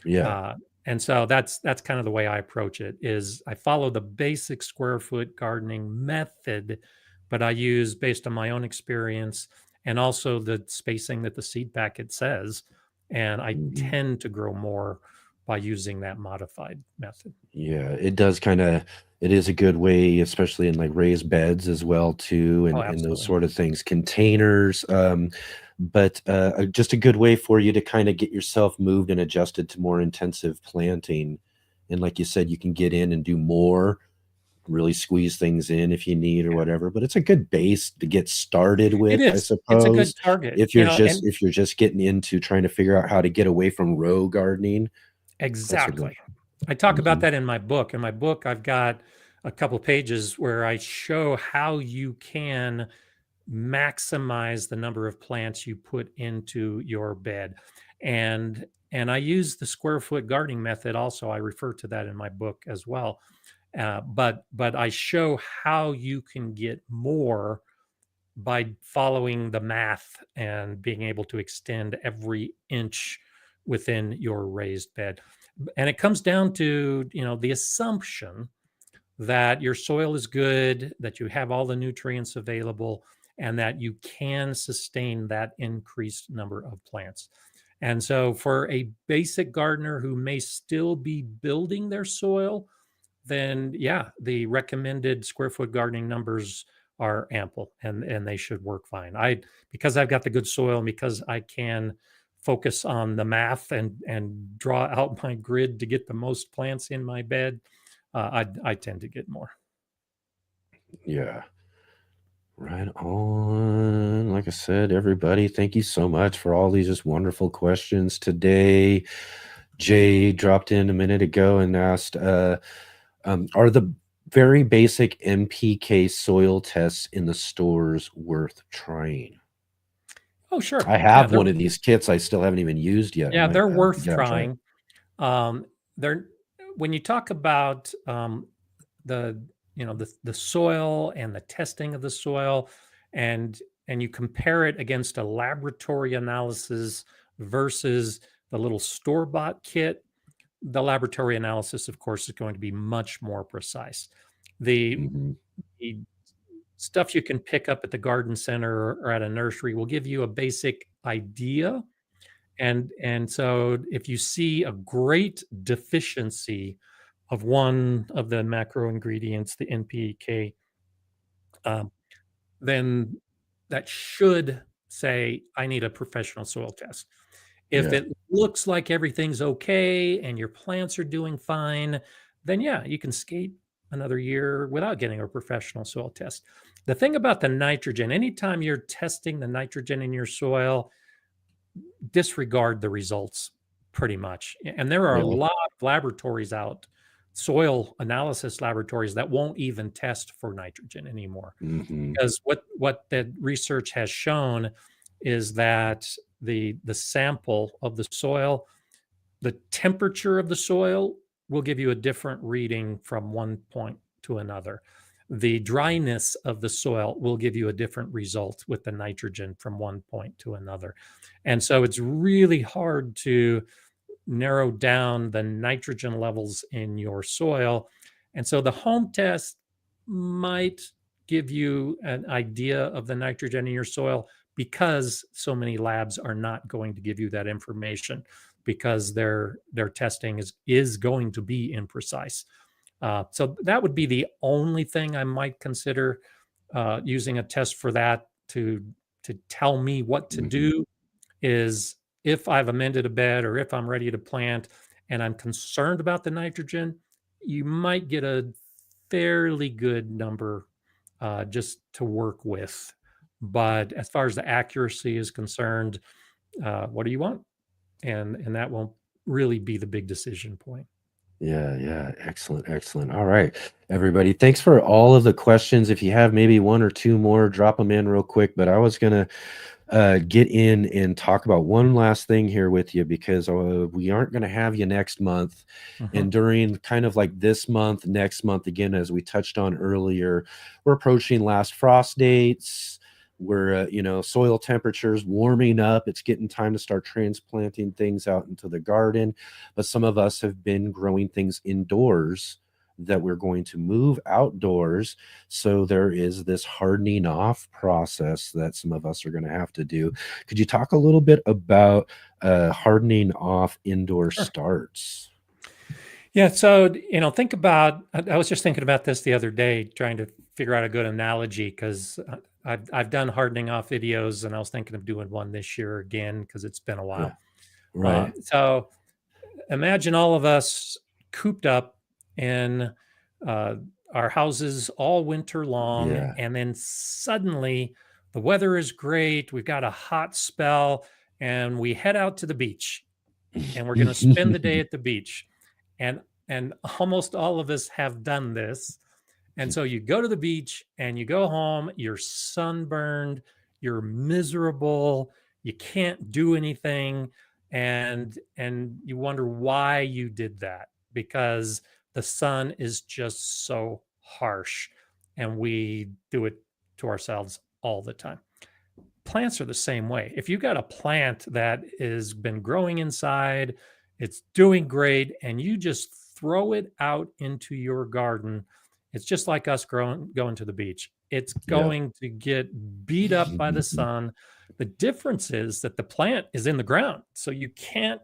Yeah. Uh, and so that's kind of the way I approach it is I follow the basic square foot gardening method, but I use based on my own experience and also the spacing that the seed packet says. And I Mhm. tend to grow more by using that modified method. Yeah, it does it is a good way, especially in, like, raised beds as well too, Oh, and those absolutely. sort of things, containers, but, just a good way for you to kinda get yourself moved and adjusted to more intensive planting, and like you said, you can get in and do more, really squeeze things in if you need or Yeah. whatever, but it's a good base to get started It with, I is. It's a good suppose, target, if you're just and if you're just getting into trying to figure out how to get away from row gardening, that's a good. exactly. I talk about Mhm. that in my book. In my book, I've got a couple pages where I show how you can maximize the number of plants you put into your bed. And I use the square foot gardening method also. I refer to that in my book as well. But I show how you can get more by following the math and being able to extend every inch within your raised bed. And it comes down to, the assumption that your soil is good, that you have all the nutrients available, and that you can sustain that increased number of plants. And so, for a basic gardener who may still be building their soil, then yeah, the recommended square foot gardening numbers are ample and they should work fine. Because I've got the good soil and because I can focus on the math and draw out my grid to get the most plants in my bed, I tend to get more. Yeah. Right on. Like I said, everybody, thank you so much for all these just wonderful questions today. Jay dropped in a minute ago and asked, are the very basic NPK soil tests in the stores worth trying? Oh, sure. I Yeah, have one of these kits I still haven't even used yet. I might they're worth get out and try it. trying. They're when you talk about the the soil and the testing of the soil, and you compare it against a laboratory analysis versus the little store bought kit, the laboratory analysis, of course, is going to be much more precise. The, Mhm. the stuff you can pick up at the garden center or at a nursery will give you a basic idea. And so if you see a great deficiency of one of the macro ingredients, the NPK, um, then that should say, I need a professional soil test. If Yeah. it looks like everything's okay and your plants are doing fine, then yeah, you can skate another year without getting a professional soil test. The thing about the nitrogen, anytime you're testing the nitrogen in your soil, disregard the results pretty much. And there are a Really? lot of laboratories out, soil analysis laboratories that won't even test for nitrogen anymore. Mhm. Because what the research has shown is that the sample of the soil, the temperature of the soil will give you a different reading from one point to another. The dryness of the soil will give you a different result with the nitrogen from one point to another. And so it's really hard to narrow down the nitrogen levels in your soil. And so the home test might give you an idea of the nitrogen in your soil because so many labs are not going to give you that information because their testing is going to be imprecise. So that would be the only thing I might consider using a test for that to tell me what to Mhm. do is if I've amended a bed or if I'm ready to plant and I'm concerned about the nitrogen, you might get a fairly good number just to work with. But as far as the accuracy is concerned, what do you want? and that won't really be the big decision point. Yeah. Excellent. All right, everybody. Thanks for all of the questions. If you have maybe one or two more, drop them in real quick. But I was gonna get in and talk about one last thing here with you, because we aren't going to have you next month. And during kind of like this month, next month, again, as we touched on earlier, we're approaching last frost dates. We're, soil temperatures warming up. It's getting time to start transplanting things out into the garden. But some of us have been growing things indoors that we're going to move outdoors. So there is this hardening off process that some of us are going to have to do. Could you talk a little bit about hardening off indoor Sure. starts? Yeah. So, think about, I was just thinking about this the other day, trying to figure out a good analogy, because I've done hardening off videos, and I was thinking of doing one this year again, because it's been a while. Right. So imagine all of us cooped up in our houses all winter long, Yeah. and then suddenly the weather is great. We've got a hot spell, and we head out to the beach, and we're going to spend the day at the beach. And almost all of us have done this. And so you go to the beach and you go home, you're sunburned, you're miserable, you can't do anything, and you wonder why you did that, because the sun is just so harsh, and we do it to ourselves all the time. Plants are the same way. If you've got a plant that has been growing inside, it's doing great, and you just throw it out into your garden, it's just like us going to the beach. It's going to get beat up by the sun. The difference is that the plant is in the ground, so you can't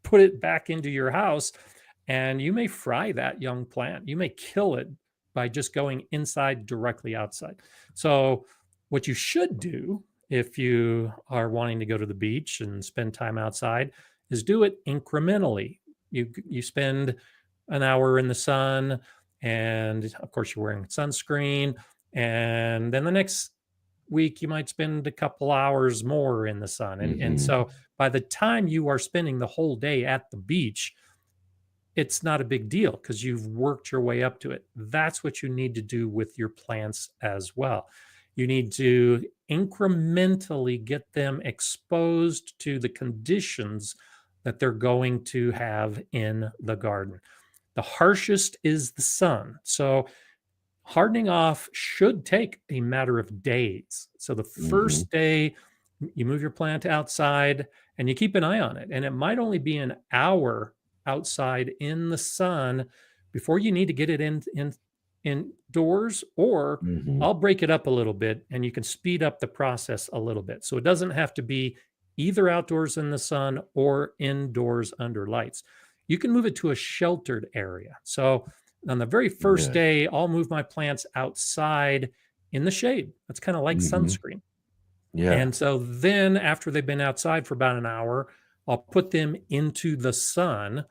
put it back into your house, and you may fry that young plant. You may kill it by just going inside directly outside. So what you should do if you are wanting to go to the beach and spend time outside is do it incrementally. You spend an hour in the sun, and of course you're wearing sunscreen, and then the next week you might spend a couple hours more in the sun, and so by the time you are spending the whole day at the beach, it's not a big deal, because you've worked your way up to it. That's what you need to do with your plants as well. You need to incrementally get them exposed to the conditions that they're going to have in the garden. The harshest is the sun. So hardening off should take a matter of days. So the first day, you move your plant outside and you keep an eye on it. And it might only be an hour outside in the sun before you need to get it indoors, or I'll break it up a little bit and you can speed up the process a little bit. So it doesn't have to be either outdoors in the sun or indoors under lights. You can move it to a sheltered area. So on the very first day, I'll move my plants outside in the shade. That's kind of like sunscreen. Yeah. And so then after they've been outside for about an hour, I'll put them into the sun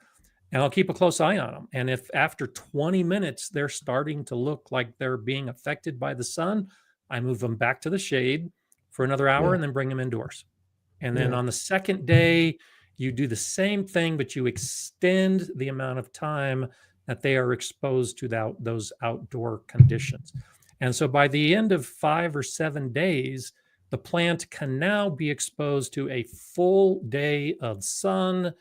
and I'll keep a close eye on them. And if after 20 minutes, they're starting to look like they're being affected by the sun, I move them back to the shade for another hour and then bring them indoors. And then on the second day, you do the same thing, but you extend the amount of time that they are exposed to those outdoor conditions. And so by the end of 5 or 7 days, the plant can now be exposed to a full day of sun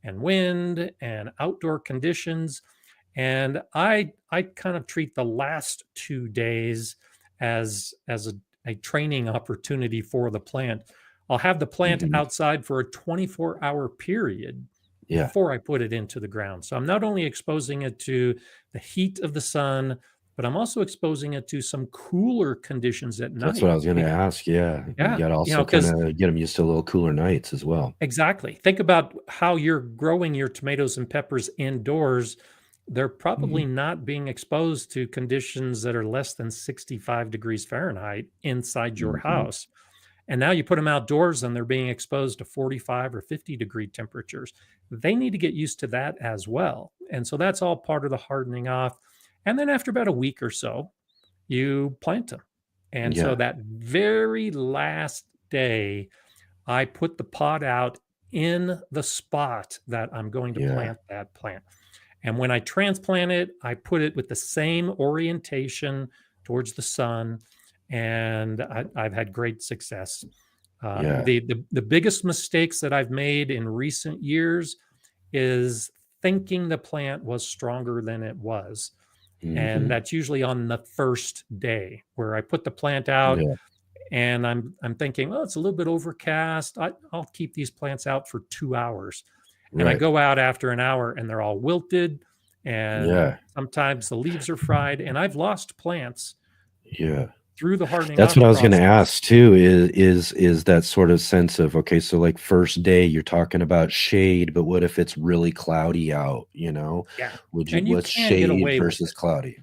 and wind and outdoor conditions. And I kind of treat the last 2 days as a training opportunity for the plant. I'll have the plant outside for a 24-hour period before I put it into the ground. So I'm not only exposing it to the heat of the sun, but I'm also exposing it to some cooler conditions at night. That's what I was going to ask. Yeah. You got to also kind of get them used to a little cooler nights as well. Exactly. Think about how you're growing your tomatoes and peppers indoors. They're probably not being exposed to conditions that are less than 65 degrees Fahrenheit inside your house. And now you put them outdoors and they're being exposed to 45 or 50 degree temperatures. They need to get used to that as well. And so that's all part of the hardening off. And then after about a week or so, you plant them. And so that very last day, I put the pot out in the spot that I'm going to Yeah. plant that plant. And when I transplant it, I put it with the same orientation towards the sun, and I've had great success. Yeah. The biggest mistakes that I've made in recent years is thinking the plant was stronger than it was. And Mhm. that's usually on the first day where I put the plant out Yeah. and I'm thinking, well, it's a little bit overcast. I'll keep these plants out for 2 hours. And I Right. go out after an hour and they're all wilted, and Yeah. sometimes the leaves are fried, and I've lost plants Yeah. through the hardening That's off what I was going to process. ask too. Is that sort of sense of, okay, so like first day you're talking about shade, but what if it's really cloudy out? Yeah. And you What's can get shade away with versus it. cloudy?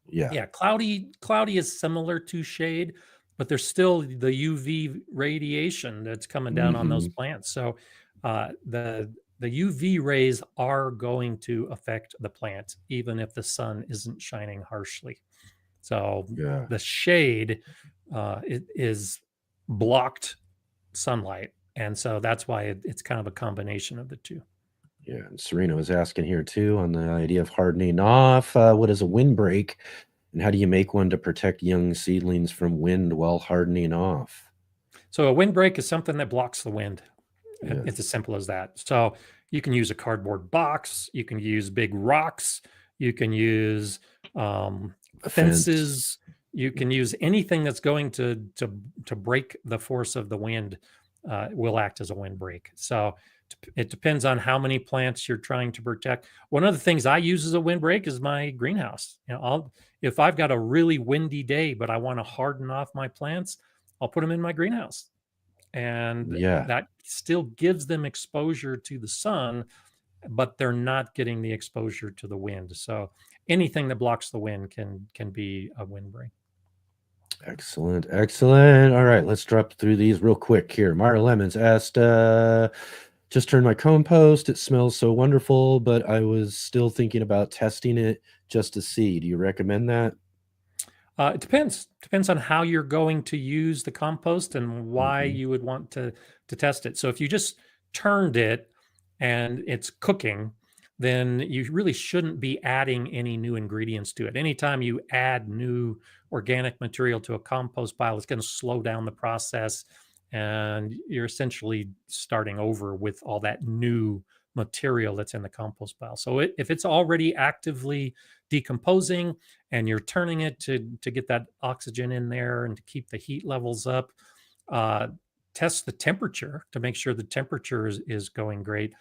Yeah. Yeah, cloudy is similar to shade, but there's still the UV radiation that's coming down on those Hmm. plants. So the UV rays are going to affect the plant, even if the sun isn't shining harshly. So Yeah. the shade it is blocked sunlight, and so that's why it's kind of a combination of the two. Yeah. And Serena was asking here too on the idea of hardening off. What is a windbreak, and how do you make one to protect young seedlings from wind while hardening off? So a windbreak is something that blocks the wind. Yeah. It's as simple as that. So you can use a cardboard box, you can use big rocks, you can use A fence. fences, you can use anything that's going to break the force of the wind. Will act as a windbreak. So it depends on how many plants you're trying to protect. One of the things I use as a windbreak is my greenhouse. If I've got a really windy day, but I want to harden off my plants, I'll put them in my greenhouse, and Yeah. that still gives them exposure to the sun, but they're not getting the exposure to the wind. So anything that blocks the wind can be a windbreak. Excellent, excellent. All right, let's drop through these real quick here. Mara Lemons asked, just turned my compost. It smells so wonderful, but I was still thinking about testing it just to see. Do you recommend that? It depends on how you're going to use the compost and why Hmm. you would want to test it. So if you just turned it and it's cooking, then you really shouldn't be adding any new ingredients to it. Anytime you add new organic material to a compost pile, it's going to slow down the process, and you're essentially starting over with all that new material that's in the compost pile. So if it's already actively decomposing and you're turning it to get that oxygen in there and to keep the heat levels up, uh, test the temperature to make sure the temperature is going great.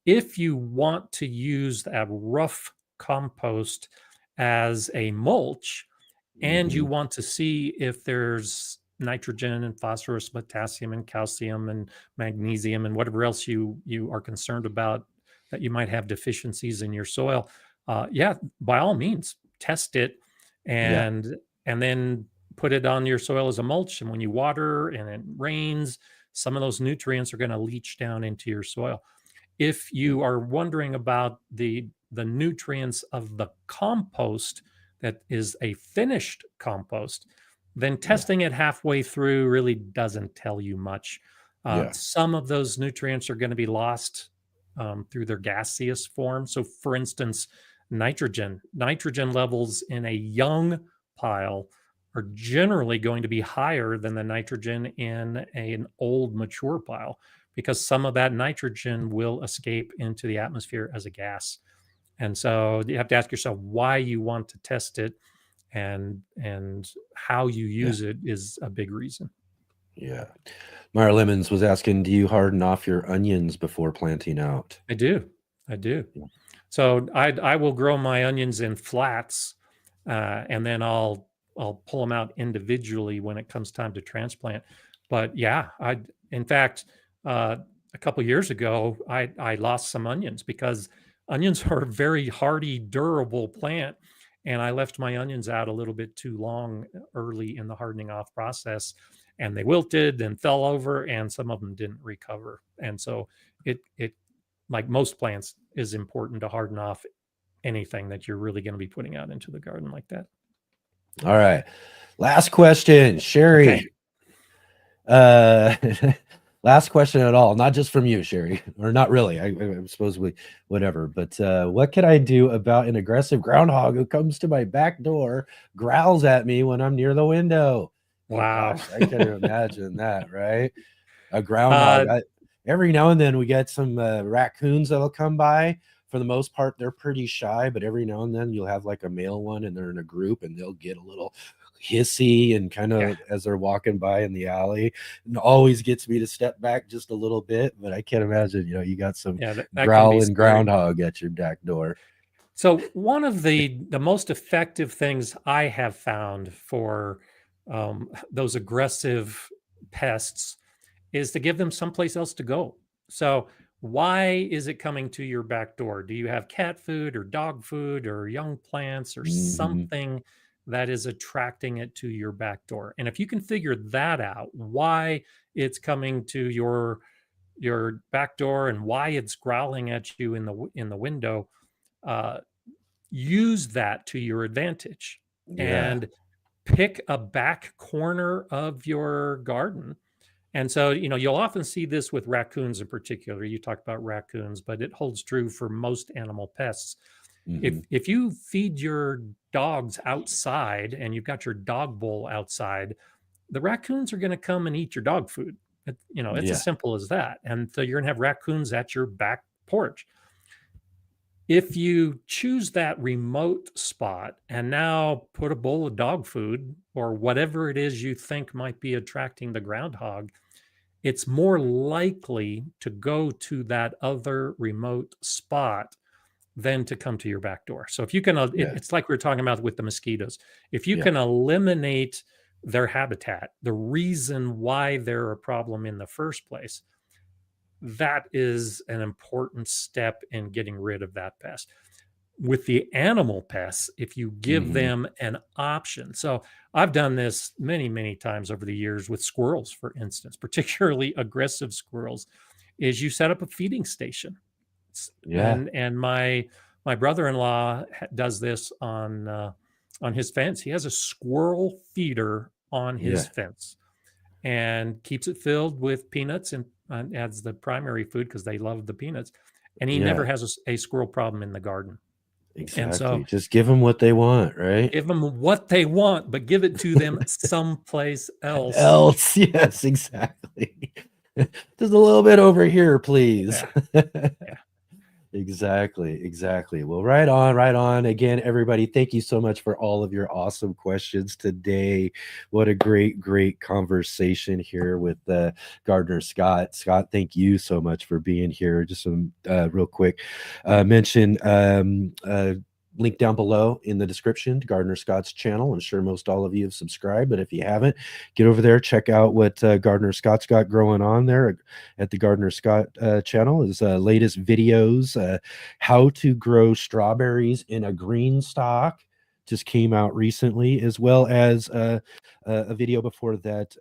If you want to use that rough compost as a mulch, and you Hmm. want to see if there's nitrogen and phosphorus, potassium and calcium and magnesium and whatever else you are concerned about that you might have deficiencies in your soil, yeah, by all means, test it, Yeah. and then put it on your soil as a mulch. And when you water and it rains, some of those nutrients are going to leach down into your soil. If you are wondering about the nutrients of the compost that is a finished compost, then Yeah. testing it halfway through really doesn't tell you much. Yeah. Some of those nutrients are going to be lost through their gaseous form. So, for instance, nitrogen levels in a young pile are generally going to be higher than the nitrogen in an old mature pile, because some of that nitrogen will escape into the atmosphere as a gas. And so you have to ask yourself why you want to test it, and how you Yeah. use it is a big reason. Yeah. Mara Lemons was asking, do you harden off your onions before planting out? I do. I do. Yeah. So I will grow my onions in flats, and then I'll pull them out individually when it comes time to transplant. But yeah, in fact, a couple years ago I lost some onions because onions are a very hardy, durable plant, and I left my onions out a little bit too long early in the hardening off process, and they wilted and fell over, and some of them didn't recover. And so it like most plants is important to harden off anything that you're really going to be putting out into the garden like that. All right. Last question, Okay. Sherry. Last question at all, not just from you, Sherry, or not really. I suppose we, whatever. But what can I do about an aggressive groundhog who comes to my back door, growls at me when I'm near the window? Oh Wow. gosh, I can imagine that, right? A groundhog. Every now and then we get some raccoons that'll come by. For the most part, they're pretty shy, but every now and then you'll have like a male one and they're in a group and they'll get a little hissy and kind of as they're walking by in the alley, and always gets me to step back just a little bit. But I can't imagine, you got some that growling groundhog at your back door. So one of the most effective things I have found for those aggressive pests is to give them someplace else to go. So why is it coming to your back door? Do you have cat food or dog food or young plants or something that is attracting it to your back door? And if you can figure that out, why it's coming to your back door and why it's growling at you in the window, use that to your advantage and pick a back corner of your garden. And so, you'll often see this with raccoons in particular. You talked about raccoons, but it holds true for most animal pests. If you feed your dogs outside and you've got your dog bowl outside, the raccoons are going to come and eat your dog food. It's as simple as that. And so you're going to have raccoons at your back porch. If you choose that remote spot and now put a bowl of dog food or whatever it is you think might be attracting the groundhog, it's more likely to go to that other remote spot than to come to your back door. So if you can, it's like we were talking about with the mosquitoes. If you can eliminate their habitat, the reason why they're a problem in the first place, that is an important step in getting rid of that pest. With the animal pests, if you give them an option. So I've done this many, many times over the years with squirrels, for instance, particularly aggressive squirrels, is you set up a feeding station. And my brother-in-law does this on his fence. He has a squirrel feeder on his fence and keeps it filled with peanuts and adds the primary food because they love the peanuts. And he never has a squirrel problem in the garden. Exactly. And so just give them what they want, right? Give them what they want, but give it to them someplace else. Yes, exactly. Just a little bit over here, please. Exactly. Well, right on. Again, everybody, thank you so much for all of your awesome questions today. What a great conversation here with Gardener Scott. Scott, thank you so much for being here. Just some real quick mention. Link down below in the description to Gardener Scott's channel. I'm sure most all of you have subscribed, but if you haven't, get over there, check out what Gardener Scott's got growing on there at the Gardener Scott channel. His latest videos, how to grow strawberries in a green stock, just came out recently, as well as a video before that,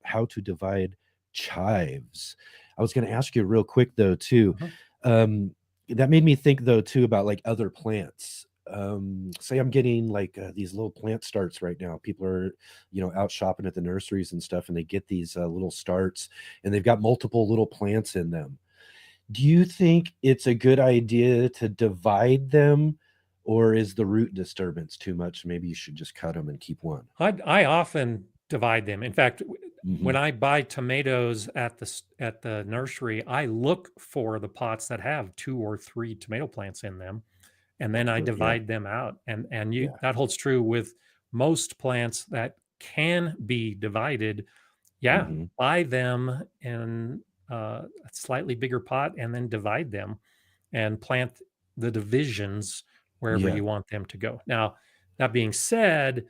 how to divide chives. I was going to ask you real quick though too. That made me think though too about like other plants. Say I'm getting like these little plant starts right now. People are, out shopping at the nurseries and stuff, and they get these little starts, and they've got multiple little plants in them. Do you think it's a good idea to divide them, or is the root disturbance too much? Maybe you should just cut them and keep one. I often divide them. In fact, when I buy tomatoes at the nursery, I look for the pots that have 2 or 3 tomato plants in them, and then I divide them out. And that holds true with most plants that can be divided. Buy them in a slightly bigger pot and then divide them and plant the divisions wherever you want them to go. Now, that being said,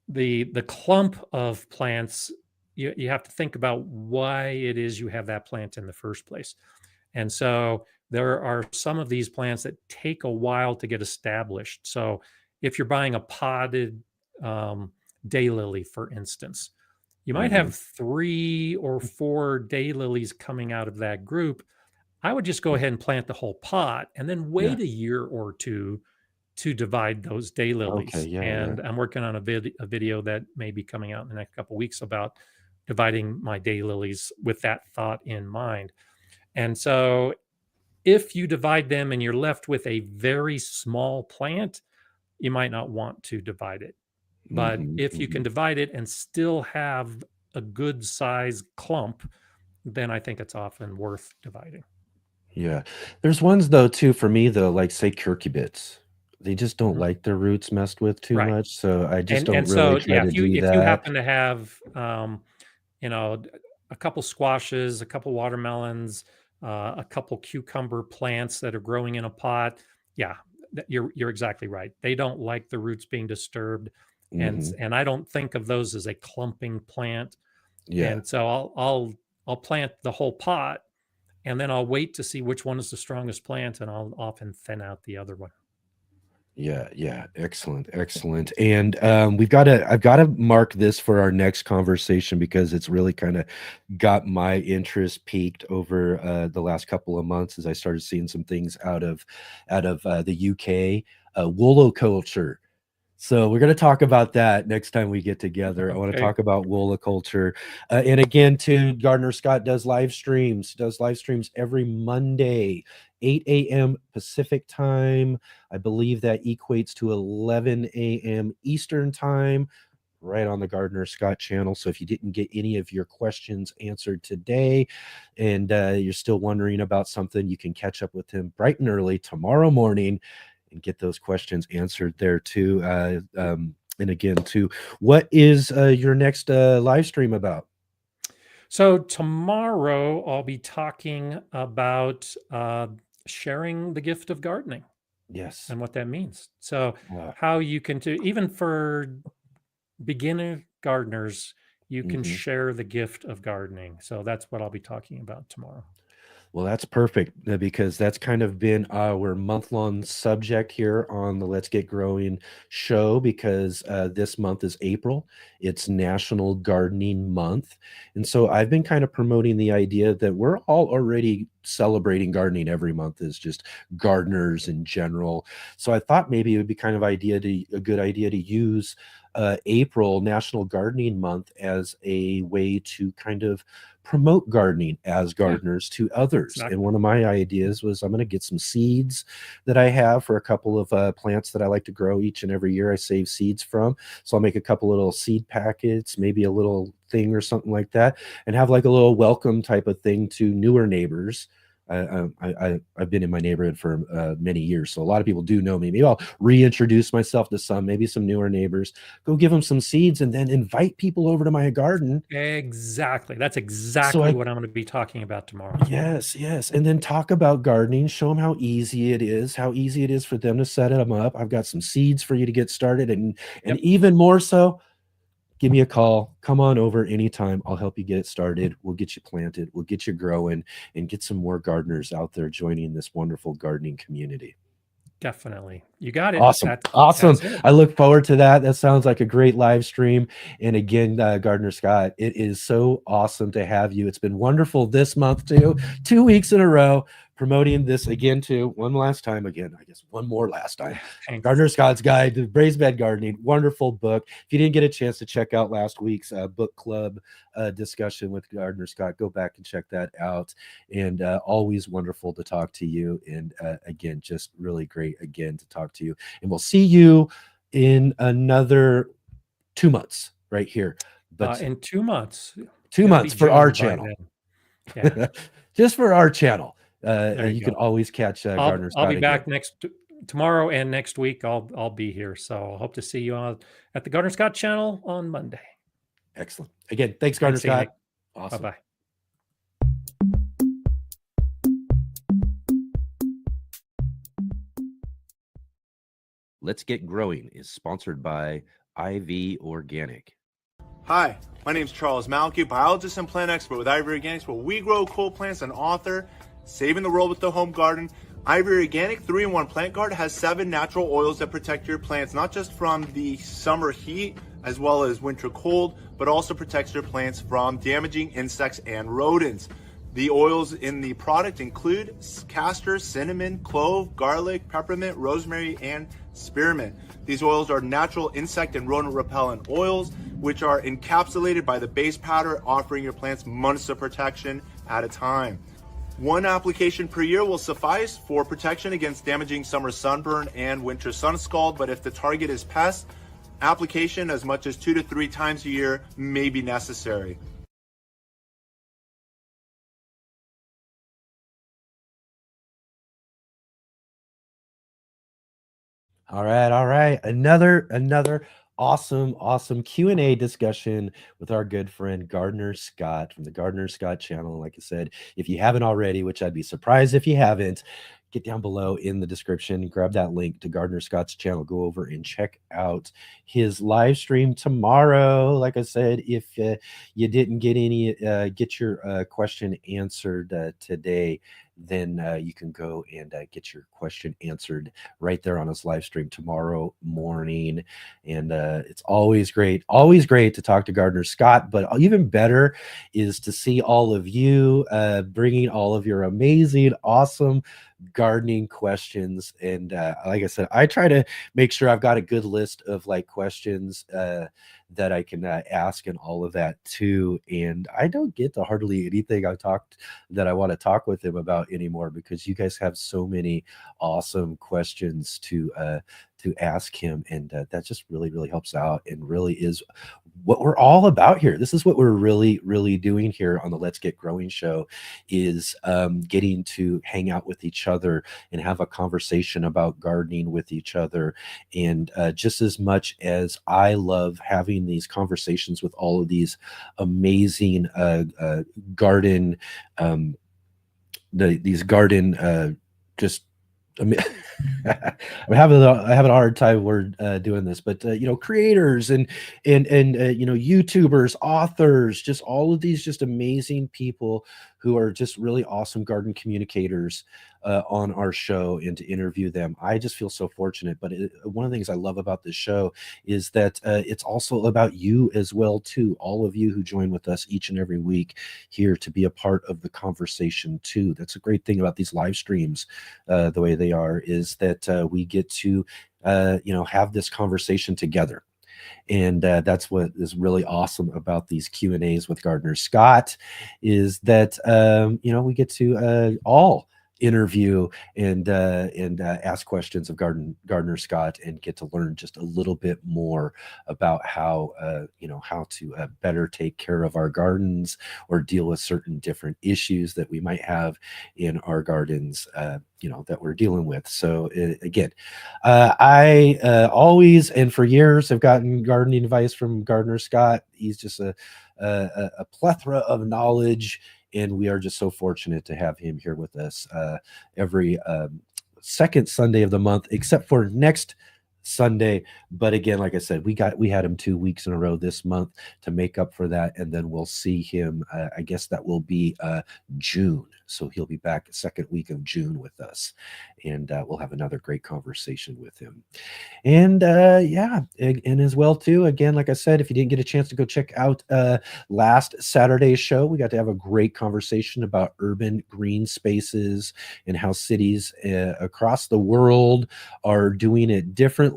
the clump of plants, you have to think about why it is you have that plant in the first place. And so there are some of these plants that take a while to get established. So if you're buying a potted daylily, for instance, you might have 3 or 4 daylilies coming out of that group. I would just go ahead and plant the whole pot and then wait a year or 2 to divide those daylilies. I'm working on a video that may be coming out in the next couple of weeks about dividing my daylilies with that thought in mind. And so if you divide them and you're left with a very small plant, you might not want to divide it. But if you can divide it and still have a good size clump, then I think it's often worth dividing. Yeah. There's ones though too for me though, like say cucurbits. They just don't like their roots messed with too Right. much, so I just And don't really so try to if do you that. happen to have a couple squashes, a couple watermelons, a couple cucumber plants that are growing in a pot, yeah, you're exactly right. They don't like the roots being disturbed, Mhm. and I don't think of those as a clumping plant. Yeah. And so I'll plant the whole pot, and then I'll wait to see which one is the strongest plant, and I'll often thin out the other one. Yeah, yeah, excellent, excellent. And I've got to mark this for our next conversation because it's really kind of got my interest peaked over the last couple of months as I started seeing some things out of the UK, wooloculture. So we're going to talk about that next time we get together. I want to Okay. talk about wooloculture. And again, too, Gardner Scott does live streams every Monday, 8 a.m. Pacific time. I believe that equates to 11 a.m. Eastern time, right on the Gardner Scott channel. So if you didn't get any of your questions answered today and you're still wondering about something, you can catch up with him bright and early tomorrow morning and get those questions answered there too. And again, too, what is your next live stream about? So tomorrow I'll be talking about sharing the gift of gardening Yes. and what that means. So Wow. how you can do, even for beginner gardeners, you can share the gift of gardening. So that's what I'll be talking about tomorrow. Well, that's perfect because that's kind of been our month-long subject here on the Let's Get Growing show because this month is April. It's National Gardening Month. And so I've been kind of promoting the idea that we're all already celebrating gardening every month as just gardeners in general. So I thought maybe it would be kind of a good idea to use April National Gardening Month as a way to kind of promote gardening as gardeners to others. Exactly. And one of my ideas was I'm going to get some seeds that I have for a couple of plants that I like to grow each and every year. I save seeds from. So I'll make a couple little seed packets, maybe a little thing or something like that, and have like a little welcome type of thing to newer neighbors. I've been in my neighborhood for many years, so a lot of people do know me. Maybe I'll reintroduce myself to maybe some newer neighbors, go give them some seeds, and then invite people over to my garden. Exactly. That's exactly what I'm going to be talking about tomorrow. Yes, yes. And then talk about gardening, show them how easy it is for them to set them up. I've got some seeds for you to get started, and even more so, give me a call. Come on over anytime. I'll help you get it started. We'll get you planted. We'll get you growing and get some more gardeners out there joining this wonderful gardening community. Definitely. You got it. Awesome. That's it. I look forward to that. That sounds like a great live stream. And again, Gardner Scott, it is so awesome to have you. It's been wonderful this month too. 2 weeks in a row promoting this again too. One more last time. Thanks. Gardner Scott's Guide to Raised Bed Gardening. Wonderful book. If you didn't get a chance to check out last week's book club discussion with Gardner Scott, go back and check that out. And always wonderful to talk to you. And again, just really great again to talk to you. And we'll see you in another 2 months right here. But in 2 months. 2 months for our channel. Yeah. Just for our channel. You can always catch Gardner Scott. I'll be back tomorrow and next week. I'll be here. So I hope to see you at the Gardner Scott channel on Monday. Excellent. Again, thanks, Gardner Scott. Awesome. Bye-bye. Let's Get Growing is sponsored by IV Organic. Hi, my name is Charles Malky, biologist and plant expert with IV Organics, where we grow cool plants and author Saving the World with the Home Garden. IV Organic 3-in-1 Plant Guard has 7 natural oils that protect your plants, not just from the summer heat as well as winter cold, but also protects your plants from damaging insects and rodents. The oils in the product include castor, cinnamon, clove, garlic, peppermint, rosemary, and spearmint. These oils are natural insect and rodent repellent oils. which are encapsulated by the base powder, offering your plants months of protection at a time. One application per year will suffice for protection against damaging summer sunburn and winter sun scald, but if the target is pests, application as much as 2 to 3 times a year may be necessary. All right. Another awesome Q&A discussion with our good friend Gardner Scott from the Gardner Scott channel. Like I said, if you haven't already, which I'd be surprised if you haven't, get down below in the description, grab that link to Gardner Scott's channel, go over and check out his live stream tomorrow. Like I said, if you didn't get your question answered today, then you can go and get your question answered right there on his live stream tomorrow morning. And it's always great to talk to Gardner Scott, but even better is to see all of you bringing all of your amazing, awesome gardening questions. And like I said, I try to make sure I've got a good list of like questions that I can ask and all of that too. And I don't get to hardly anything that I want to talk with him about anymore, because you guys have so many awesome questions to ask him, and that just really helps out and really is what we're all about here. This is what we're really doing here on the Let's Get Growing show, is getting to hang out with each other and have a conversation about gardening with each other. And just as much as I love having these conversations with all of these amazing garden these garden just I'm having a hard time doing this, but creators and YouTubers, authors, just all of these just amazing people who are just really awesome garden communicators on our show, and to interview them, I just feel so fortunate. But one of the things I love about this show is that it's also about you as well too. All of you who join with us each and every week here to be a part of the conversation too. That's a great thing about these live streams, the way they are, is that we get to have this conversation together. And that's what is really awesome about these Q&As with Gardner Scott, is that we get to all interview and ask questions of Gardner Scott, and get to learn just a little bit more about how to better take care of our gardens, or deal with certain different issues that we might have in our gardens that we're dealing with. So again, I always and for years have gotten gardening advice from Gardner Scott. He's just a plethora of knowledge, and we are just so fortunate to have him here with us every second Sunday of the month, except for next Sunday. But again, like I said, we had him 2 weeks in a row this month to make up for that, and then we'll see him. I guess that will be June, so he'll be back second week of June with us, and we'll have another great conversation with him. And and as well too, again, like I said, if you didn't get a chance to go check out last Saturday's show, we got to have a great conversation about urban green spaces and how cities across the world are doing it differently.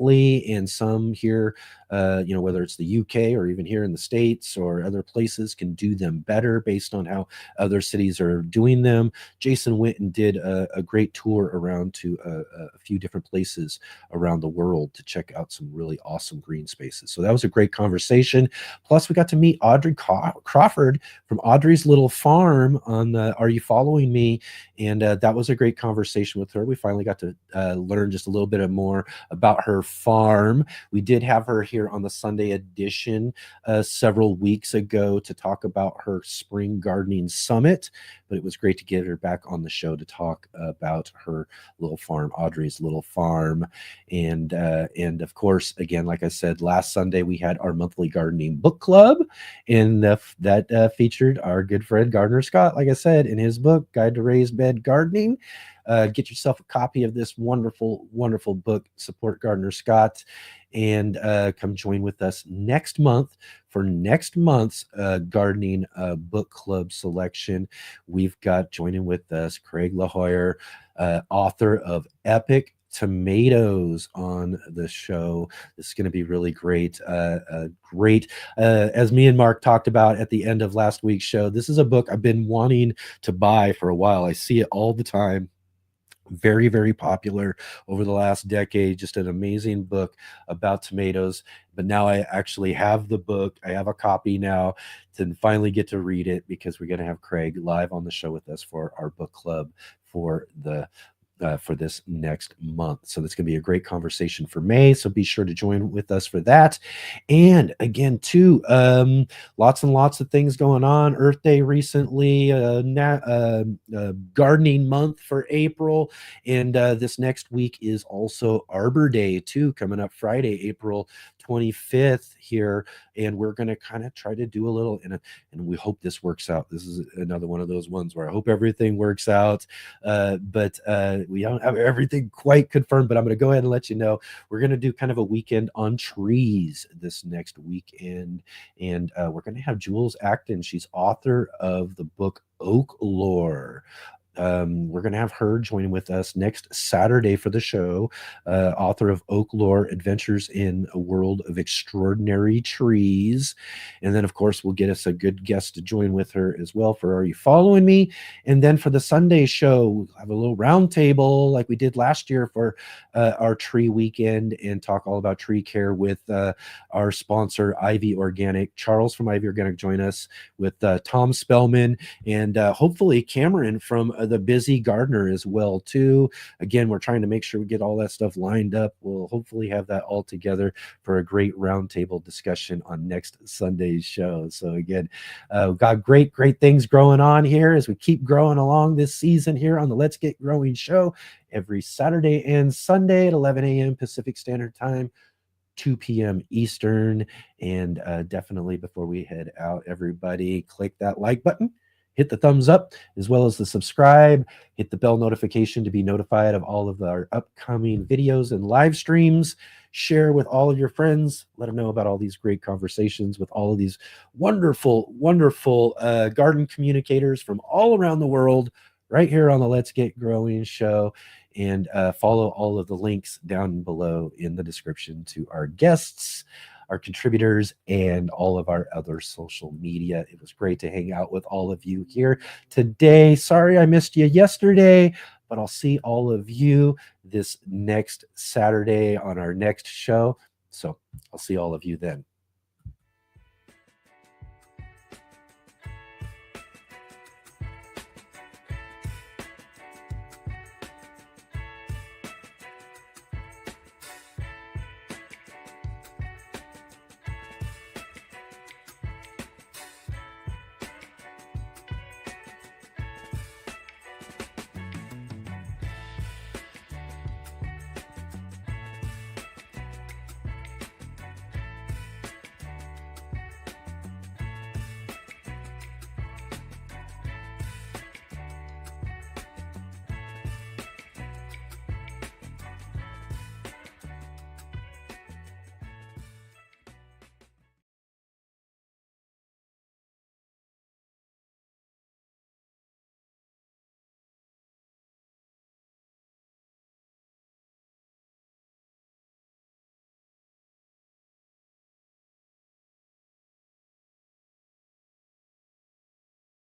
And some here, whether it's the UK or even here in the States or other places, can do them better based on how other cities are doing them. Jason went and did a great tour around to a few different places around the world to check out some really awesome green spaces. So that was a great conversation. Plus, we got to meet Audrey Crawford from Audrey's Little Farm on Are You Following Me? And that was a great conversation with her. We finally got to learn just a little bit more about her farm. We did have her here on the Sunday edition several weeks ago to talk about her spring gardening summit, but it was great to get her back on the show to talk about her little farm, Audrey's Little Farm. And of course, again, like I said, last Sunday we had our monthly gardening book club, and that featured our good friend Gardner Scott, like I said, in his book Guide to Raised Bed Gardening. Get yourself a copy of this wonderful book. Support Gardner Scott, and come join with us next month for next month's gardening book club selection. We've got joining with us Craig LaHoyer, author of Epic tomatoes on the show. This is going to be really great. Great. As me and Mark talked about at the end of last week's show, this is a book I've been wanting to buy for a while. I see it all the time. Very, very popular over the last decade. Just an amazing book about tomatoes. But now I actually have the book. I have a copy now to finally get to read it, because we're going to have Craig live on the show with us for our book club for this next month. So that's going to be a great conversation for May. So be sure to join with us for that. And again, too, lots and lots of things going on. Earth Day recently, gardening month for April. And this next week is also Arbor Day, too, coming up Friday, April 25th here. And we're going to kind of try to do a little, and we hope this works out. This is another one of those ones where I hope everything works out. But we don't have everything quite confirmed, but I'm going to go ahead and let you know. We're going to do kind of a weekend on trees this next weekend. And we're going to have Jules Acton. She's author of the book Oak Lore. We're going to have her join with us next Saturday for the show, author of Oak Lore, Adventures in a World of Extraordinary Trees. And then, of course, we'll get us a good guest to join with her as well for Are You Following Me? And then for the Sunday show, we'll have a little round table like we did last year for our tree weekend, and talk all about tree care with our sponsor, Ivy Organic. Charles from Ivy Organic join us with Tom Spellman, and hopefully Cameron from the Busy Gardener as well too. Again, we're trying to make sure we get all that stuff lined up. We'll hopefully have that all together for a great roundtable discussion on next Sunday's show. So again, we've got great things growing on here as we keep growing along this season here on the Let's Get Growing show, every Saturday and Sunday at 11 a.m. Pacific Standard Time, 2 p.m. Eastern. And definitely before we head out, everybody click that like button, hit the thumbs up, as well as the subscribe, hit the bell notification to be notified of all of our upcoming videos and live streams. Share with all of your friends. Let them know about all these great conversations with all of these wonderful garden communicators from all around the world right here on the Let's Get Growing show. And follow all of the links down below in the description to our guests, our contributors, and all of our other social media. It was great to hang out with all of you here today. Sorry I missed you yesterday, but I'll see all of you this next Saturday on our next show. So I'll see all of you then.